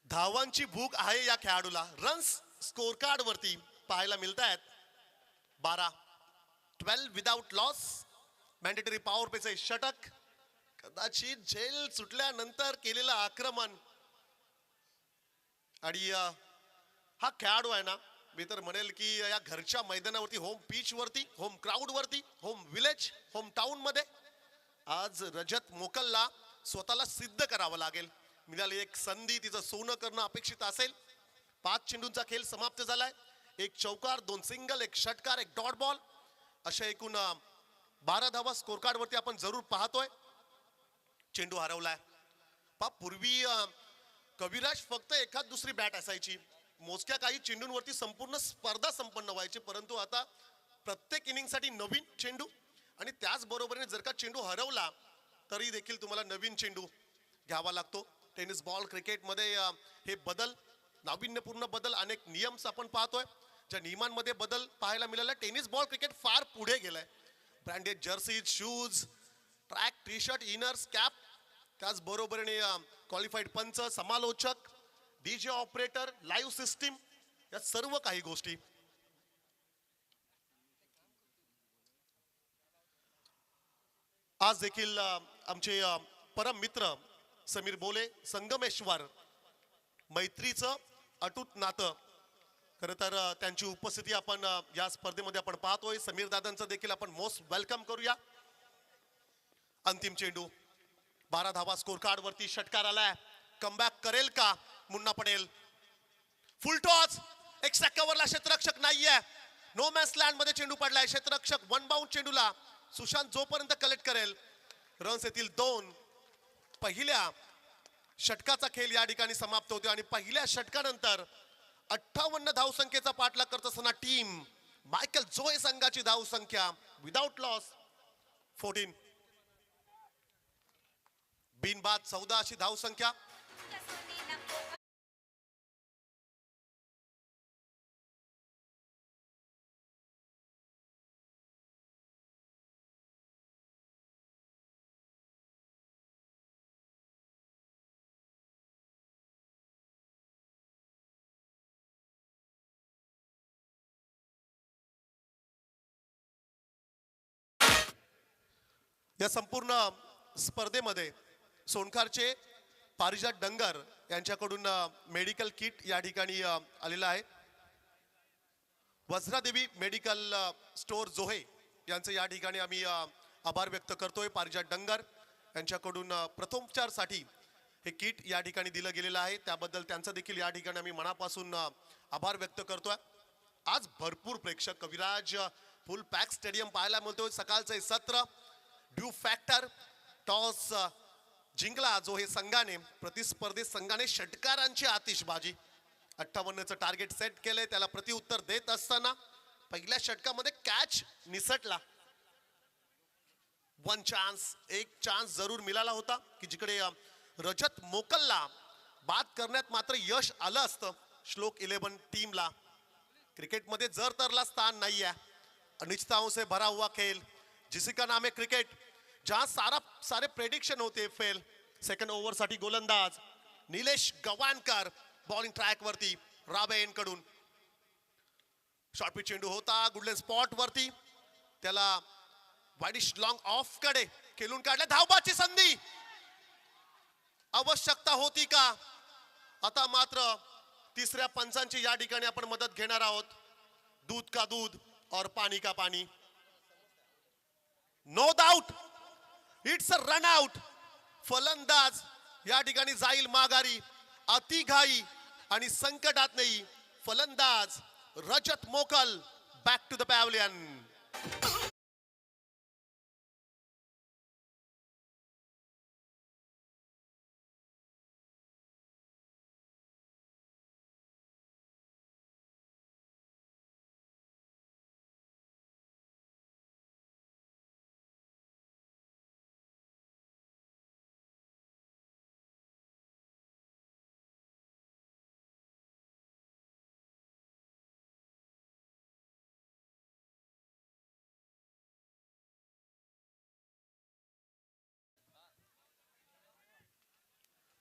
धावांची भूक आहे या खेळाडूला. रन्स स्कोर कार्ड वरती पाहायला मिळत आहेत 12 विदाउट लॉस. मॅन्डेटरी पॉवर प्लेचे षटक. कदाचित झेल सुटल्यानंतर केलेलं आक्रमण. आणि हा खेळाडू आहे ना, मी तर म्हणेल की या घरच्या मैदानावरती, होम पिच वरती, होम क्राऊड वरती, होम विलेज, होम टाउन मध्ये आज रजत मोकलला स्वतःला सिद्ध करावं लागेल. मिळाली एक संधी, तिचं सोनं करणं अपेक्षित असेल. 5 चेंडूंचा खेळ समाप्त झालाय. एक चौकार, 2 सिंगल, एक षटकार, एक डॉट बॉल, अशा एकूण 12 धावा स्कोर कार्ड वरती आपण जरूर पाहतोय. चेंडू हरवलाय. पूर्वी कविराज फक्त एखाद दुसरी बॅट असायची, मोजक्या काही चेंडूंवरती संपूर्ण स्पर्धा संपन्न व्हायची. परंतु आता प्रत्येक इनिंग साठी नवीन चेंडू, आणि त्याचबरोबरीने जर का चेंडू हरवला तरी देखील तुम्हाला नवीन चेंडू घ्यावा लागतो. टेनिस बॉल क्रिकेटमध्ये हे बदल, नाविन्यपूर्ण बदल, अनेक नियम्स आपण पाहतोय. ज्या नियमांमध्ये बदल पाहायला मिळाला, टेनिस बॉल क्रिकेट फार पुढे गेलाय. Branded jerseys, shoes, track, T shirt, inners, cap, त्याचबरोबरीने क्वालिफाईड पंच, समालोचक, डीजे ऑपरेटर, लाईव्ह सिस्टीम, या सर्व काही गोष्टी. आज देखील आमचे परम मित्र समीर बोले, संगमेश्वर, मैत्रीचं अटूट नातं, खरं तर त्यांची उपस्थिती आपण या स्पर्धेमध्ये आपण पाहतोय. समीर दादांचं देखील आपण मोस्ट वेलकम करूया. अंतिम चेंडू, 12 धावा स्कोर कार्ड वरती, षटकार आलाय. कमबॅक करेल का मुन्ना पटेल? फुल टॉस, एक सेकंवरला क्षेत्ररक्षक नाहीये. नो मॅन्स लँड मध्ये चेंडू पडलाय. क्षेत्ररक्षक वन बाउंड चेंडूला सुशांत जोपर्यंत कलेक्ट करेल, रन्स येतील 2. पहिल्या षटकाचा खेळ या ठिकाणी समाप्त होतो आणि पहिल्या षटकानंतर 58 धावसंख्येचा पाठलाग करत असताना टीम मायकल जोए संघाची धावसंख्या विदाउट लॉस 14. बिनबाद 14 अशी धावसंख्या. या संपूर्ण स्पर्धेमध्ये सोनखारचे पारिजात डंगर यांच्याकडून मेडिकल किट या ठिकाणी आलेलं आहे. वज्रादेवी मेडिकल स्टोअर जोहे यांचे या ठिकाणी आम्ही आभार व्यक्त करतोय. पारिजात डंगर यांच्याकडून प्रथमोपचारसाठी हे किट या ठिकाणी दिलं गेलेलं आहे, त्याबद्दल त्यांचं देखील या ठिकाणी आम्ही मनापासून आभार व्यक्त करतोय. आज भरपूर प्रेक्षक, कविराज फुल पॅक स्टेडियम पाहायला मिळतोय. सकाळचं सत्र ड्यू फॅक्टर, टॉस जिंकला जो हे संघाने, प्रतिस्पर्धी संघाने षटकारांची आतिषबाजी, 58चं टार्गेट सेट केलंय. त्याला प्रतिउत्तर देत असताना पहिल्या षटकामध्ये कॅच निसटला. वन चान्स, एक चान्स जरूर मिळाला होता की जिकडे रजत मोकलला बाद करण्यात मात्र यश आलं असतं श्लोक 11 टीमला. क्रिकेटमध्ये जर तरला स्थान नाही आहे. अनिश्चितताओं से भरा हुआ खेल, जिसी का नाम है क्रिकेट, जहां सारे प्रेडिक्शन होते फेल. सेकंड ओव्हर साठी गोलंदाज निलेश गवानकर बॉलिंग ट्रॅक वरती राबे यांकडून. शॉर्ट पिच चेंडू होता गुडलेन स्पॉट वरती, त्याला वाईडिश लॉंग ऑफ कडे खेळून काढले. धावबाची संधी, आवश्यकता होती का? आता मात्र तिसऱ्या पंचांची या ठिकाणी आपण मदत घेणार आहोत. दूध का दूध और पानी का पानी. No doubt it's a run out. फलंदाज या ठिकाणी जाईल माघारी. अति घाई आणि संकटात नाही. फलंदाज Rajat Mokal back to the pavilion.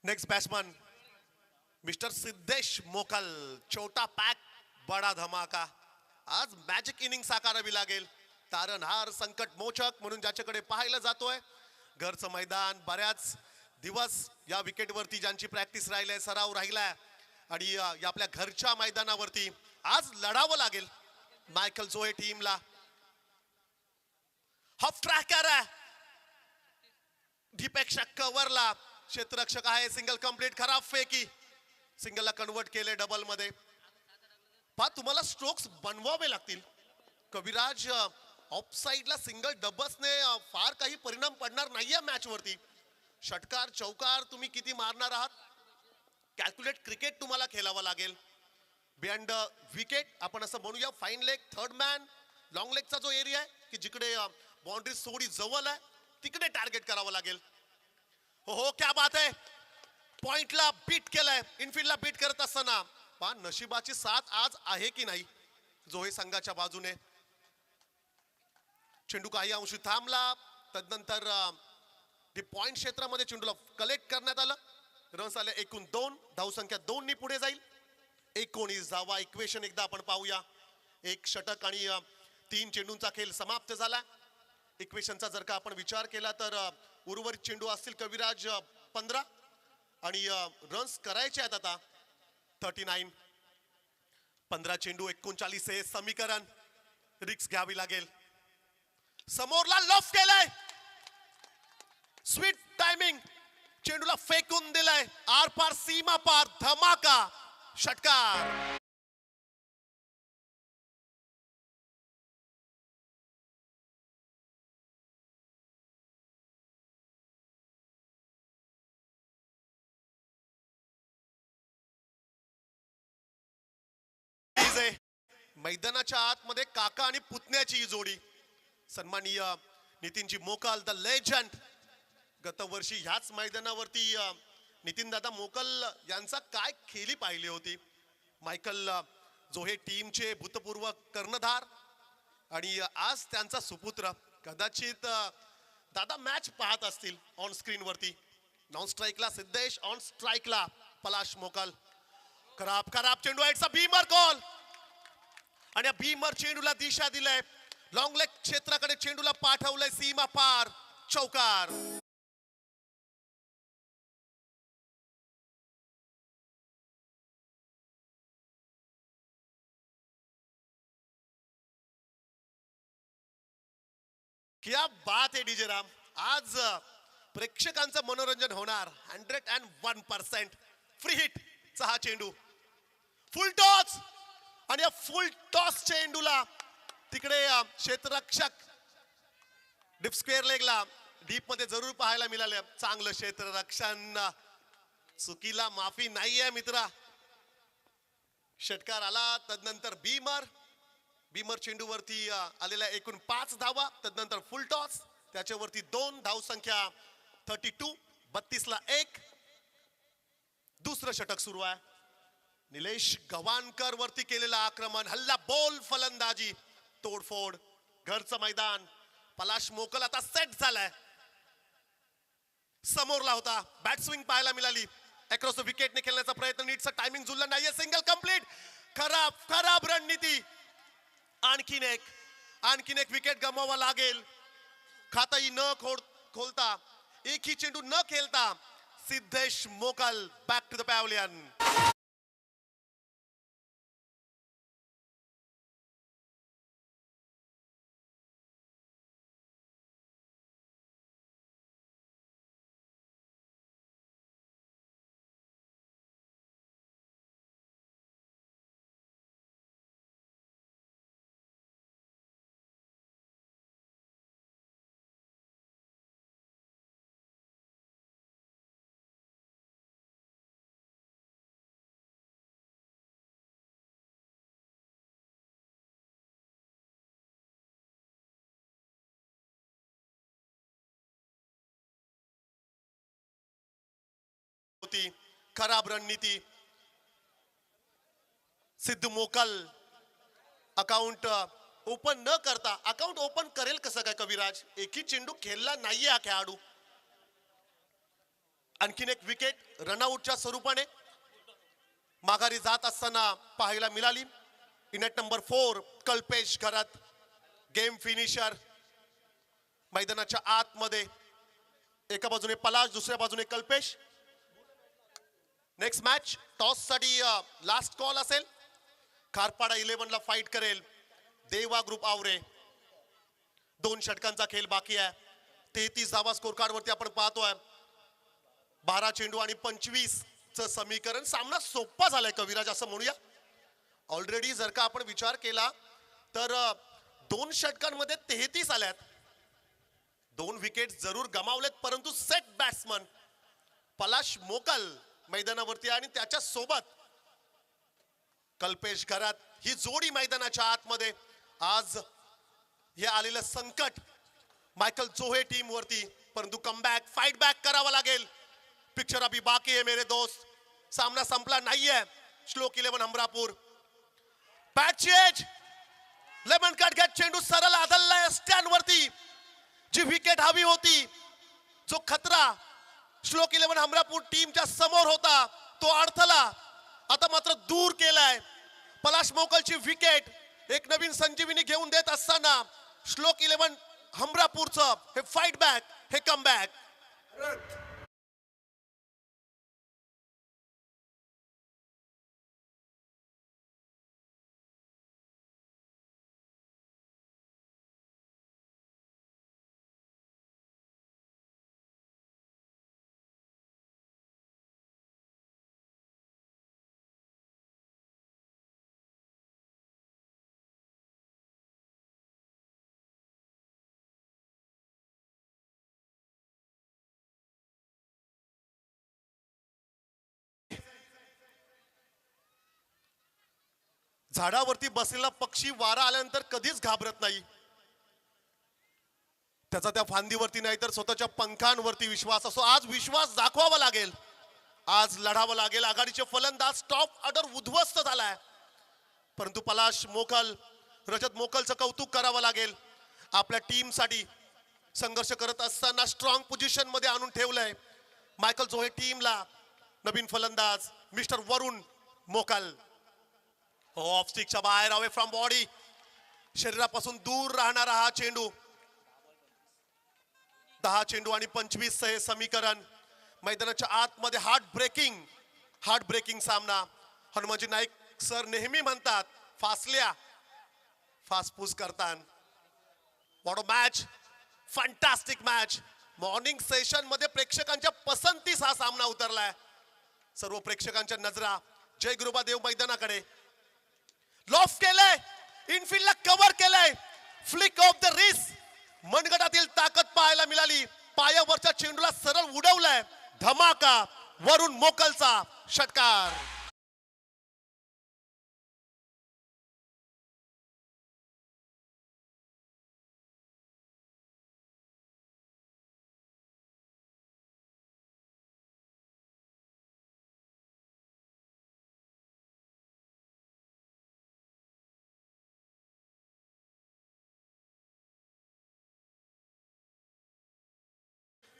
Next batsman mister Siddhesh Mokal. छोटा पॅक बडा धमाका. आज मॅजिक इनिंग साकारावी लागेल. तारणहार संकट मोचक म्हणून ज्याच्याकडे पाहायला जातोय. घरचं मैदान, बऱ्याच दिवस या विकेटवरती ज्यांची प्रॅक्टिस राहिली, सराव राहिलाय आणि या आपल्या घरच्या मैदानावरती आज लढावं लागेल मायकल जोए टीमला. हाफ ट्रॅकर आहे. डीपेक्षा कव्हरला क्षेत्ररक्षक आहे. Single complete. खराब फेकी. सिंगलला कन्वर्ट केले डबल मध्ये. पहा तुम्हाला स्ट्रोक्स बनवावे लागतील. कविराज ऑफ साइडला सिंगल डबल्सने फार काही परिणाम पडणार नाहीये मॅच वरती. षटकार चौकार तुम्ही किती मारणार आहात कॅल्क्युलेट क्रिकेट तुम्हाला खेळावं लागेल. बियॉन्ड विकेट आपण असं म्हणूया. Fine leg third man long लेगचा जो एरिया आहे की जिकडे बाउंड्री थोडी जवळ आहे तिकडे टार्गेट करावं लागेल. हो क्या बात आहे. पॉइंटला बीट केलंय. इनफिल्डला बीट करत असताना पहा नशिबाची साथ आज आहे की नाही जोहे संघाच्या बाजूने. चेंडू काही अंशी थांबला. तदनंतर पॉइंट क्षेत्रामध्ये चेंडूला कलेक्ट करण्यात आलं. रन्स आले एकूण 2. धावसंख्या 2 नी पुढे जाईल. 19 धावा. इक्वेशन एकदा आपण पाहूया. एक षटक आणि 3 चेंडूंचा खेळ समाप्त झाला. इक्वेशनचा जर का आपण विचार केला तर उर्वरित चेंडू असतील कविराज 15 आणि रन्स करायचे आहेत आता 39. 15 चेंडू 39 हे समीकरण. रिक्स घ्यावी लागेल. समोरला लॉफ केलंय. Sweet timing. चेंडूला फेकून दिलाय. आर पार सीमा पार धमाका षटकार. मैदानाच्या आतमध्ये काका आणि पुतण्याची ही जोडी. सन्माननीय नितीनजी मोकाल द लेजंड. गत वर्षी ह्याच मैदानावरती नितीन दादा मोकल यांचा काय खेळी पाहिली होती. मायकल जो हे टीमचे भूतपूर्व कर्णधार आणि आज त्यांचा सुपुत्र. कदाचित दादा मॅच पाहत असतील ऑन स्क्रीन वरती. नॉन स्ट्राईकला सिद्धेश, ऑन स्ट्राईकला पलाश मोकल. खराब खराब चेंडू. इट्स अ बीमर कॉल आणि भीमर चेंडूला दिशा दिलाय. लॉंग लेग क्षेत्राकडे चेंडूला पाठवलंय. सीमा पार चौकार. क्या बात आहे डीजे राम. आज प्रेक्षकांचं मनोरंजन होणार. 101% फ्री हिट चा हा चेंडू. फुल टॉस आणि या फुल टॉस चेंडूला तिकडे क्षेत्ररक्षक डीप स्क्वेअर लेगला डीप मध्ये जरूर पाहायला मिळाले. चांगलं क्षेत्ररक्षण. चुकीला माफी नाहीये मित्रा. षटकार आला. तदनंतर बीमर चेंडूवरती आलेल्या एकूण 5 धावा. तदनंतर फुल टॉस त्याच्यावरती 2 धाव संख्या 32. 32 ला 1. दुसरं षटक सुरू आहे. निलेश गव्हाणकर वरती केलेला आक्रमण. हल्ला बॉल फलंदाजी. तोडफोड. घरचं मैदान. पलाश मोकल आता सेट झालाय. समोरला होता. बॅट स्विंग पाहायला मिळाली. अक्रॉस द विकेटने खेळण्याचा प्रयत्न. नीटचं टायमिंग जुळलं नाहीये. Single complete. खराब रणनीती. आणखीन एक विकेट गमवावा लागेल. खाताही न खोलता एकही चेंडू न खेळता सिद्धेश मोकल बॅक टू द पॅव्हलियन. खराब रणनीती. सिद्धू मोकल अकाउंट ओपन न करता. अकाउंट ओपन करेल कसं काय कविराज. एकही चेंडू खेळला नाहीये हा खेळाडू. आणखीन एक विकेट रनआउटच्या स्वरूपाने माघारी जात असताना पाहायला मिळाली. इनेट नंबर 4 कल्पेश घरात. Game finisher. मैदानाच्या आतमध्ये एका बाजूने पलाश दुसऱ्या बाजूने कल्पेश. नेक्स्ट मॅच टॉस साठी लास्ट कॉल असेल. खारपाडा 11 ला फाईट करेल देवा ग्रुप आवरे. 2 षटकांचा खेळ बाकी आहे. 33 धावा स्कोर कार्ड वरती आपण पाहतोय. 12 चेंडू आणि 25 च समीकरण. सामना सोपा झालाय कविराज असं म्हणूया. ऑलरेडी जर का आपण विचार केला तर 2 षटकांमध्ये 33 आल्यात. 2 विकेट जरूर गमावलेत, परंतु सेट बॅट्समन पलाश मोकल मैदानावरती आणि त्याच्या सोबत कल्पेश घरात ही जोडी मैदानाच्या आतमध्ये. आज हे आलेलं संकट मायकल जोहे टीम वरती, परंतु कमबॅक फाइट बॅक करावा लागेल. पिक्चर अभी बाकी है मेरे दोस्त. सामना संपला नाहीये. श्लोक 11 Hamrapur. Bat change. Lemon card घेत चेंडू सरळ आदललाय स्टँड वरती. जी विकेट हवी होती, जो खतरा श्लोक 11 हमरापूर टीमच्या समोर होता, तो अडथळा आता मात्र दूर केलाय. पलाश मोकलची विकेट एक नवीन संजीवनी घेऊन देत असताना श्लोक 11 हमरापूरचं हे फाइट बॅक, हे कमबॅक. झाडावरती बसलेला पक्षी वारा आल्यानंतर कधीच घाबरत नाही. त्याचा त्या फांदीवरती नाही तर स्वतःच्या पंखांवरती विश्वास असतो. आज विश्वास दाखवावा लागेल, आज लढावं लागेल. आघाडीचे फलंदाज टॉप ऑर्डर उद्ध्वस्त झालाय, परंतु पलाश मोकल, रजत मोकलचं कौतुक करावं लागेल. आपल्या टीमसाठी संघर्ष करत असताना स्ट्रॉंग पोझिशन मध्ये आणून ठेवलंय. मायकल जोहे टीमला नवीन फलंदाज मिस्टर वरुण मोकल. ऑफ स्टिकच्या बाहेर, अवे फ्रॉम बॉडी, शरीरापासून दूर राहणारा हा चेंडू. 10 चेंडू आणि 25 हे समीकरण. मैदानाच्या आतमध्ये हार्ट ब्रेकिंग सामना. हनुमानजी नाईक सर नेहमी म्हणतात फासल्या फासफूस करतात. What a match, fantastic match. Morning session मध्ये प्रेक्षकांच्या पसंतीस हा सामना उतरलाय. सर्व प्रेक्षकांच्या नजरा जय गुरुबादेव मैदानाकडे. लॉफ केलंय, इनफिल्डला कव्हर केलंय. फ्लिक ऑफ द रिस्ट, मनगटातील ताकद पाहायला मिळाली. पायावरच्या चेंडूला सरळ उडवलाय. धमाका, वरुण मोकलचा षटकार.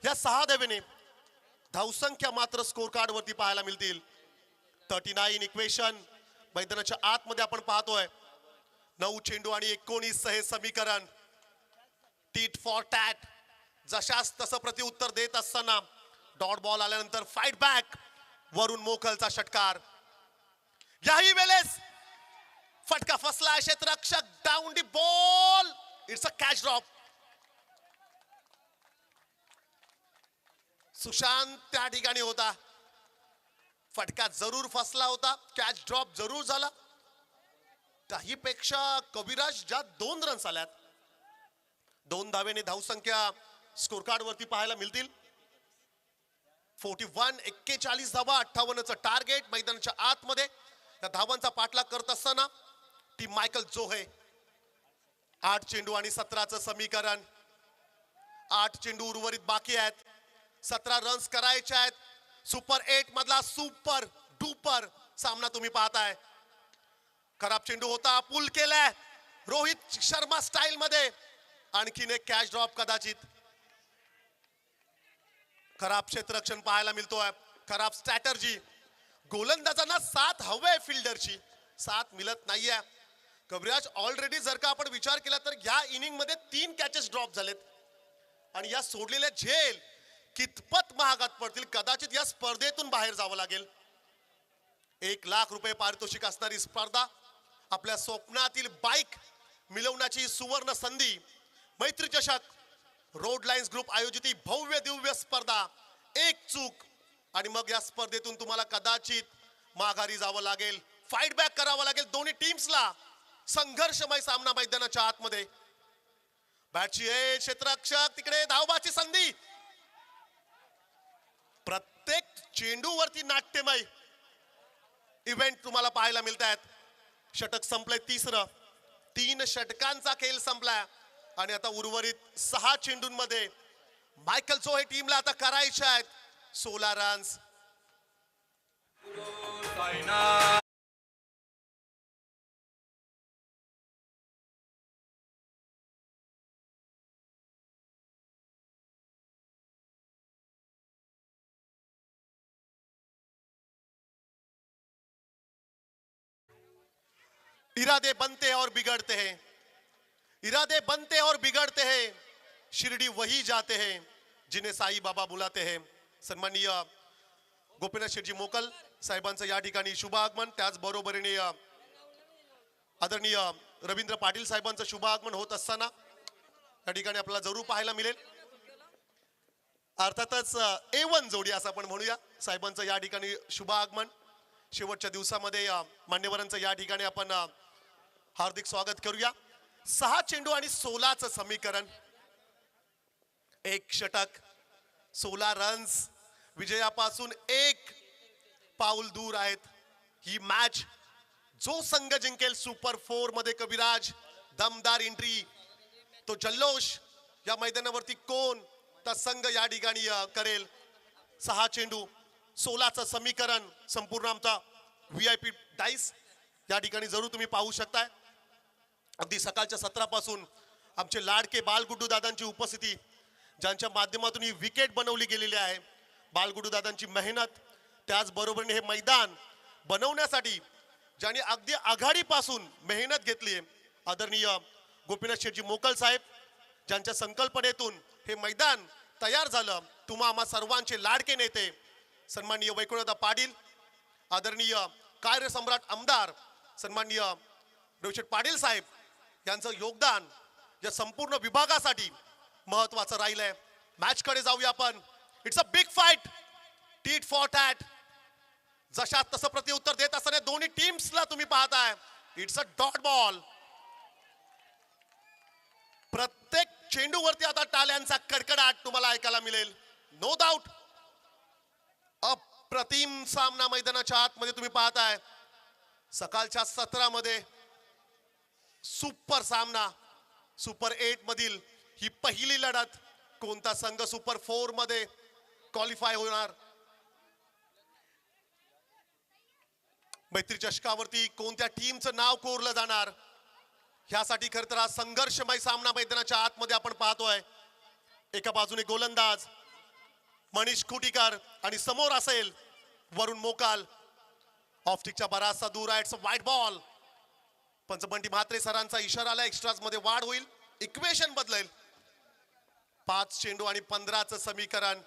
या 6 धावेने धावसंख्या मात्र स्कोर कार्ड वरती पाहायला मिळतील. 39 इक्वेशन. मैदानाच्या आतमध्ये आपण पाहतोय 9 चेंडू आणि 19 हे समीकरण. टीट फॉर टॅट, जशास तसं प्रत्युत्तर देत असताना डॉट बॉल आल्यानंतर फाइट बॅक, वरुण मोकलचा षटकार. याही वेळेस फटका फसला. क्षेत्ररक्षक down the ball. It's a catch drop. Sushant त्या ठिकाणी होता. फटका जरूर फसला होता, कॅच ड्रॉप जरूर झाला. काही पेक्षा कविराज ज्या 2 रन्स आल्यात, 2 धावेने धावसंख्या स्कोर कार्ड वरती पाहायला मिळतील. 41, 41 धावा, 58चं टार्गेट. मैदानाच्या आतमध्ये त्या धावांचा पाठलाग करत असताना टीम मायकल जोहे. 8 चेंडू आणि 17चं समीकरण. 8 चेंडू उर्वरित बाकी आहेत. 17 रन्स करायचे आहेत. सुपर 8 मधला सुपर डुपर सामना तुम्ही पाहताय. खराब चेंडू होता, पुल केलाय रोहित शर्मा स्टाईल मध्ये. आणखीन एक कॅच ड्रॉप कदाचित. खराब क्षेत्ररक्षण पाहायला मिळतोय, खराब स्ट्रॅटर्जी. गोलंदाजांना 7 हवे फिल्डरची, 7 मिळत नाहीये. कविराज ऑलरेडी जर का आपण विचार केला तर या इनिंग मध्ये 3 कॅचेस ड्रॉप झालेत आणि या सोडलेल्या झेल कितपत महागात पडतील. कदाचित या स्पर्धेतून बाहेर जावं लागेल. 1 लाख रुपये पारितोषिक असणारी स्पर्धा, आपल्या स्वप्नातील बाईक मिळवण्याची सुवर्ण संधी. मैत्री चषक रोड लाईन्स ग्रुप आयोजित ही भव्य दिव्य स्पर्धा, एक चूक आणि मग या स्पर्धेतून तुम्हाला कदाचित माघारी जावं लागेल, फाईट बॅक करावं लागेल दोन्ही टीम्सला. संघर्षमय सामना मैदानाच्या आतमध्ये. बॅटची क्षेत्ररक्षक तिकडे धावबाची संधी. प्रत्येक चेंडूवरती नाट्यमय इव्हेंट तुम्हाला पाहायला मिळत आहेत. षटक संपले तिसरं. 3 षटकांचा खेळ संपला आणि आता उर्वरित 6 चेंडूंमध्ये मायकल चोहे टीमला आता करायचे आहेत 16 रन्स. इरादे बनते और बिगड़ते हैं, इरादे बनते और बिगड़ते हैं, शिरडी वही जाते हैं जिन्हें साई बाबा बुलाते हैं. सन्माननीय गोपीनाथ शेठजी मोकल साहेबांचं या ठिकाणी शुभ आगमन. त्याचबरोबरीने आदरणीय रवींद्र पाटील साहेबांचं शुभ आगमन होत असताना या ठिकाणी आपल्याला जरूर पाहायला मिळेल. अर्थातच A1 जोडी असं आपण म्हणूया. साहेबांचं या ठिकाणी शुभ आगमन. शेवटच्या दिवसामध्ये मान्यवरांचं या ठिकाणी आपण हार्दिक स्वागत करूया. 6 चेंडू आणि 16चं समीकरण, 1 षटक, 16 रन्स, विजयापासून 1 पाऊल दूर आहेत. ही मॅच जो संघ जिंकेल सुपर 4 मध्ये कविराज दमदार एंट्री, तो जल्लोष या मैदानावरती कोणता संघ या ठिकाणी करेल. 6 चेंडू 16चं समीकरण, संपूर्ण आमचा VIP डाईस या ठिकाणी जरूर तुम्ही पाहू शकताय. अगदी सकाळच्या सत्रापासून आमचे लाडके बालगुड्डू दादांची उपस्थिती, ज्यांच्या माध्यमातून ही विकेट बनवली गेलेली आहे. बालगुड्डू दादांची मेहनत, त्याचबरोबरीने हे मैदान बनवण्यासाठी ज्यांनी अगदी आघाडीपासून मेहनत घेतली आहे, आदरणीय गोपीनाथ शेठजी मोकल साहेब, ज्यांच्या संकल्पनेतून हे मैदान तयार झालं. तुम्हा आम्हा सर्वांचे लाडके नेते सन्माननीय वैकुंठदादा पाटील, आदरणीय कार्यसम्राट आमदार सन्माननीय रविशेठ पाटील साहेब यांचं योगदान या संपूर्ण विभागासाठी महत्वाचं राहिलंय. मॅच कडे जाऊया आपण. It's a big fight, tit for tat. जशा तसं प्रत्युत्तर देत असताना दोन्ही टीम्सला तुम्ही पाहताय. It's a dot ball. प्रत्येक चेंडूवरती आता टाळ्यांचा कडकडाट तुम्हाला ऐकायला मिळेल. नो डाऊट अप्रतिम सामना मैदानाच्या आतमध्ये तुम्ही पाहताय. सकाळच्या सत्रामध्ये सुपर सामना, सुपर 8 मधील ही पहिली लढत. कोणता संघ सुपर 4 मध्ये क्वालिफाय होणार, मैत्री चषकावरती कोणत्या टीमचं नाव कोरलं जाणार, ह्यासाठी खरं तर हा संघर्षमय सामना मैदानाच्या आतमध्ये आपण पाहतोय. एका बाजूने गोलंदाज मनीष खुटीकर आणि समोर असेल वरुण मोकाल. ऑफस्टिकच्या बराचसा दूर आहे. इट्स अ वाईट बॉल. पंचबंटी म्हात्रे सरांचा इशारा आला, एक्स्ट्राज मध्ये वाढ होईल, इक्वेशन बदलेल. 5 चेंडू आणि 15चं समीकरण.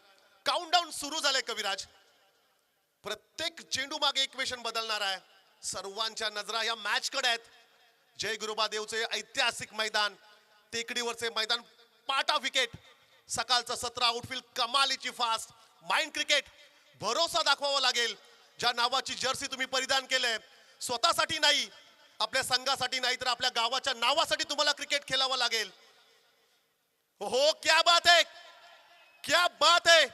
काउंटडाऊन सुरू झालंय कविराज. प्रत्येक चेंडू मागे इक्वेशन बदलणार आहे. सर्वांच्या नजरा या मॅच कडे आहेत. जय गुरुबादेवचे ऐतिहासिक मैदान, टेकडीवरचे मैदान, पाटा विकेट. सकाळचं 17 आउटफील्ड कमालीची फास्ट. माइंड क्रिकेट, भरोसा दाखवावा लागेल. ज्या नावाची जर्सी तुम्ही परिधान केले, स्वतःसाठी नाही, आपल्या संघासाठी नाही, तर आपल्या गावाच्या नावासाठी तुम्हाला क्रिकेट खेळावं लागेल. हो, क्या बात है, क्या बात है.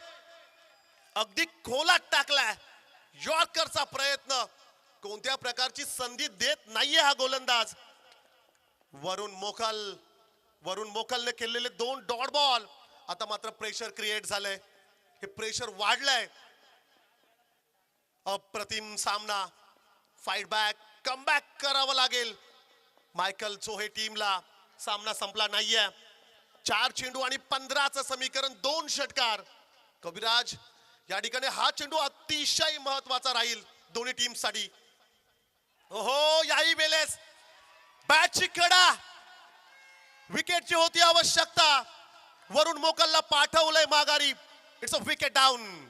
अगदी खोलात टाकलाय. यॉर्करचा प्रयत्न, कोणत्या प्रकारची संधी देत नाहीये हा गोलंदाज. वरुण मोकलने केलेले 2 डॉट बॉल. आता मात्र प्रेशर क्रिएट झालंय. हे प्रेशर वाढलंय. अप्रतिम सामना. फाईट बॅक, कमबॅक करावं लागेल मायकल चोहे टीमला. सामना संपला नाहीये. 4 चेंडू आणि 15चं समीकरण, 2 षटकार. कविराज या ठिकाणी हा चेंडू अतिशय महत्वाचा राहील दोन्ही टीमसाठी. ओहो, याही वेळेस बॅटची कडा, विकेटची होती आवश्यकता. वरुण मोकलला पाठवलंय माघारी. It's a wicket down.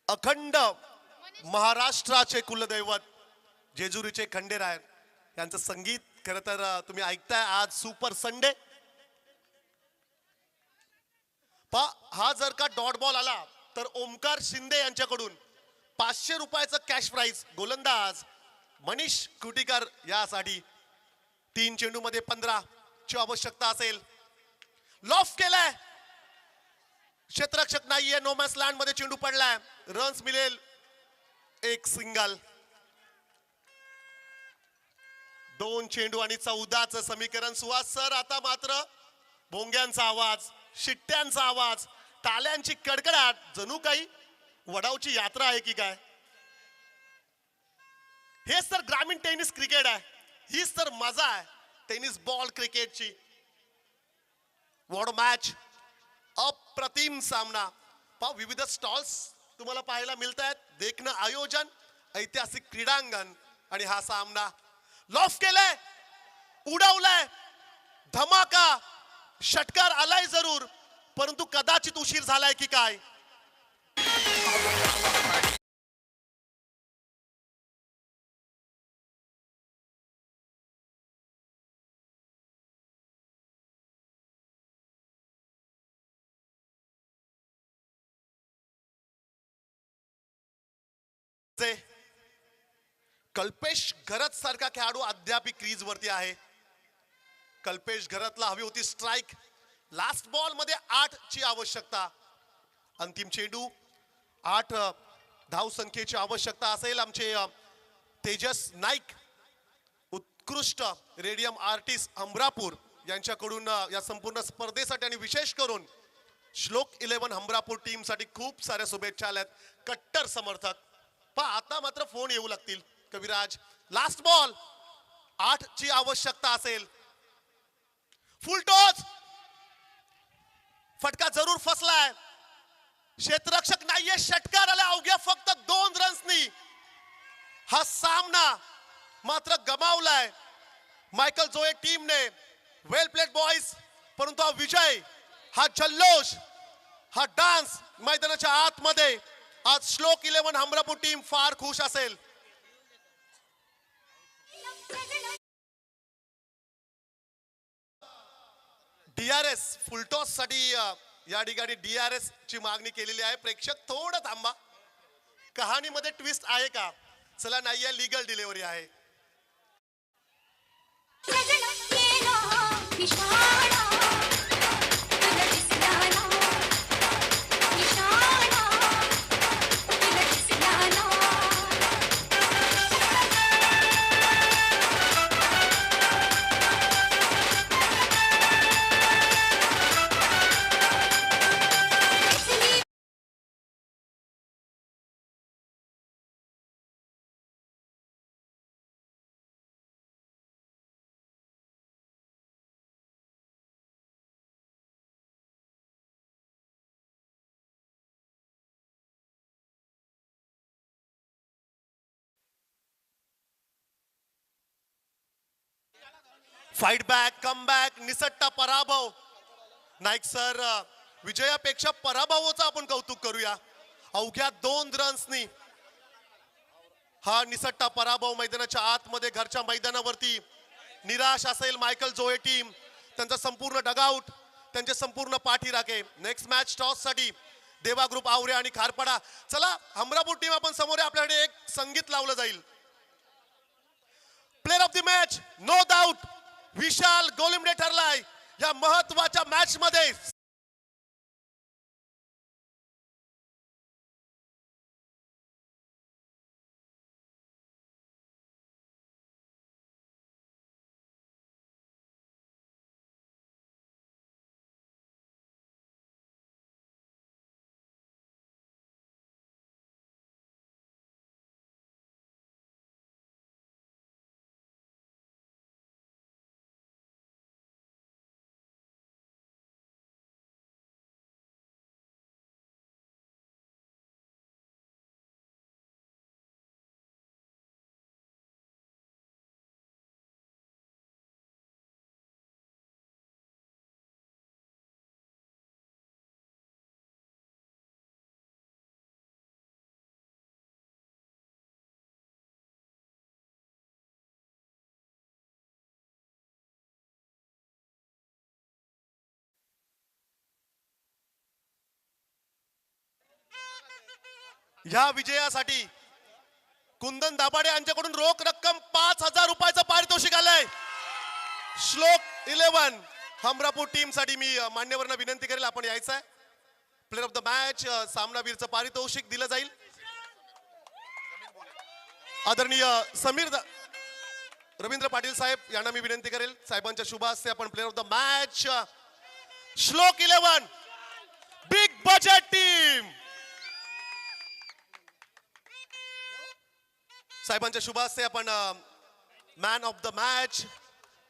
अखंड महाराष्ट्राचे कुलदैवत जेजुरीचे खंडेराय यांचं संगीत खरं तर तुम्ही ऐकताय आज सुपर संडे. हा जर का डॉट बॉल आला तर ओमकार शिंदे यांच्याकडून 500 रुपयाचं कॅश प्राइज गोलंदाज मनीष कुटीकर यासाठी 3 चेंडू मध्ये 15 ची आवश्यकता असेल. लॉफ केलाय, क्षेत्ररक्षक नाहीये, नोमॅन्स लँड मध्ये चेंडू पडलाय, रन्स मिळेल एक सिंगल. 2 चेंडू आणि 14चं समीकरण. सुहास सर आता मात्र भोंग्यांचा आवाज, शिट्ट्यांचा आवाज, टाळ्यांची कडकडाट, जणू काही वडावची यात्रा आहे की काय. हेच तर ग्रामीण टेनिस क्रिकेट आहे, हीच तर मजा आहे टेनिस बॉल क्रिकेटची. वॉट मॅच, अप्रतिम सामना. विविध स्टॉल्स तुम्हाला पाहायला मिळत आहेत, देखणं आयोजन, ऐतिहासिक क्रीडांगण आणि हा सामना. लॉफ केलाय, उडवलाय, धमाका, षटकार आलाय जरूर, परंतु कदाचित उशीर झालाय की काय. कल्पेश घरत सारखा खेळाडू अद्याप क्रीज वरती आहे. कल्पेश घरतला हवी होती स्ट्राइक. लास्ट बॉल मध्ये 8 ची आवश्यकता. अंतिम चेंडू 8 धाव संख्येची आवश्यकता असेल. आमचे तेजस नाईक, उत्कृष्ट रेडियम आर्टिस्ट अमरापूर यांच्याकडून या संपूर्ण स्पर्धेसाठी आणि विशेष करून श्लोक 11 अमरापूर टीम साठी खूप साऱ्या शुभेच्छा आल्यात. कट्टर समर्थक. आता मात्र फोन येऊ लागतील. कविराज, लास्ट बॉल 8 ची आवश्यकता असेल. फुल टॉस, फटका जरूर फसलाय. क्षेत्ररक्षक नाहीये, षटकार आला अवघ्या फक्त 2 रन्सनी. हा सामना मात्र गमावलाय मायकल जोए टीमने. वेल प्लेड बॉयज. परंतु हा विजय, हा जल्लोष, हा डान्स मैदानाच्या आतमध्ये आज श्लोक 11 अमरापूर टीम फार खुश असेल. डीआरएस फुलटॉस साठी या ठिकाणी डीआरएस ची मागणी केलेली आहे. प्रेक्षक थोडं थांबा, कहाणीमध्ये ट्विस्ट आहे का. चला, नाहीये, लीगल डिलिव्हरी आहे. फाइट बॅक, कम बॅक, निसट्टा पराभव. नाईक सर, विजयापेक्षा पराभवाचं आपण कौतुक करूया. अवघ्या 2 रन्सनी हा निसट्टा पराभव मैदानाच्या आतमध्ये घरच्या मैदानावरती. निराश असेल मायकल जोए टीम, त्यांचा संपूर्ण डगआउट, त्यांचे संपूर्ण पाठीराखे. नेक्स्ट मॅच टॉस साठी देवा ग्रुप आवरे आणि खारपाडा. चला, अमरापूर टीम आपण समोर, आपल्याकडे एक संगीत लावलं जाईल. Player of the match no doubt Vishal Golimade ठरलाय या महत्वाच्या मॅच मध्ये. ह्या विजयासाठी कुंदन दाभाडे यांच्याकडून रोख रक्कम 5,000 रुपयाचं पारितोषिक आलंय. श्लोक 11 हमरापूर टीम साठी मी मान्यवरांना विनंती करेल आपण यायचं आहे. प्लेअर ऑफ द मॅच सामनावीरचं पारितोषिक दिलं जाईल. आदरणीय रवींद्र पाटील साहेब यांना मी विनंती करेल साहेबांच्या शुभ हस्ते आपण प्लेअर ऑफ द मॅच श्लोक 11 बिग बजेट टीम साहेबांच्या शुभ हस्ते आपण मॅन ऑफ द मॅच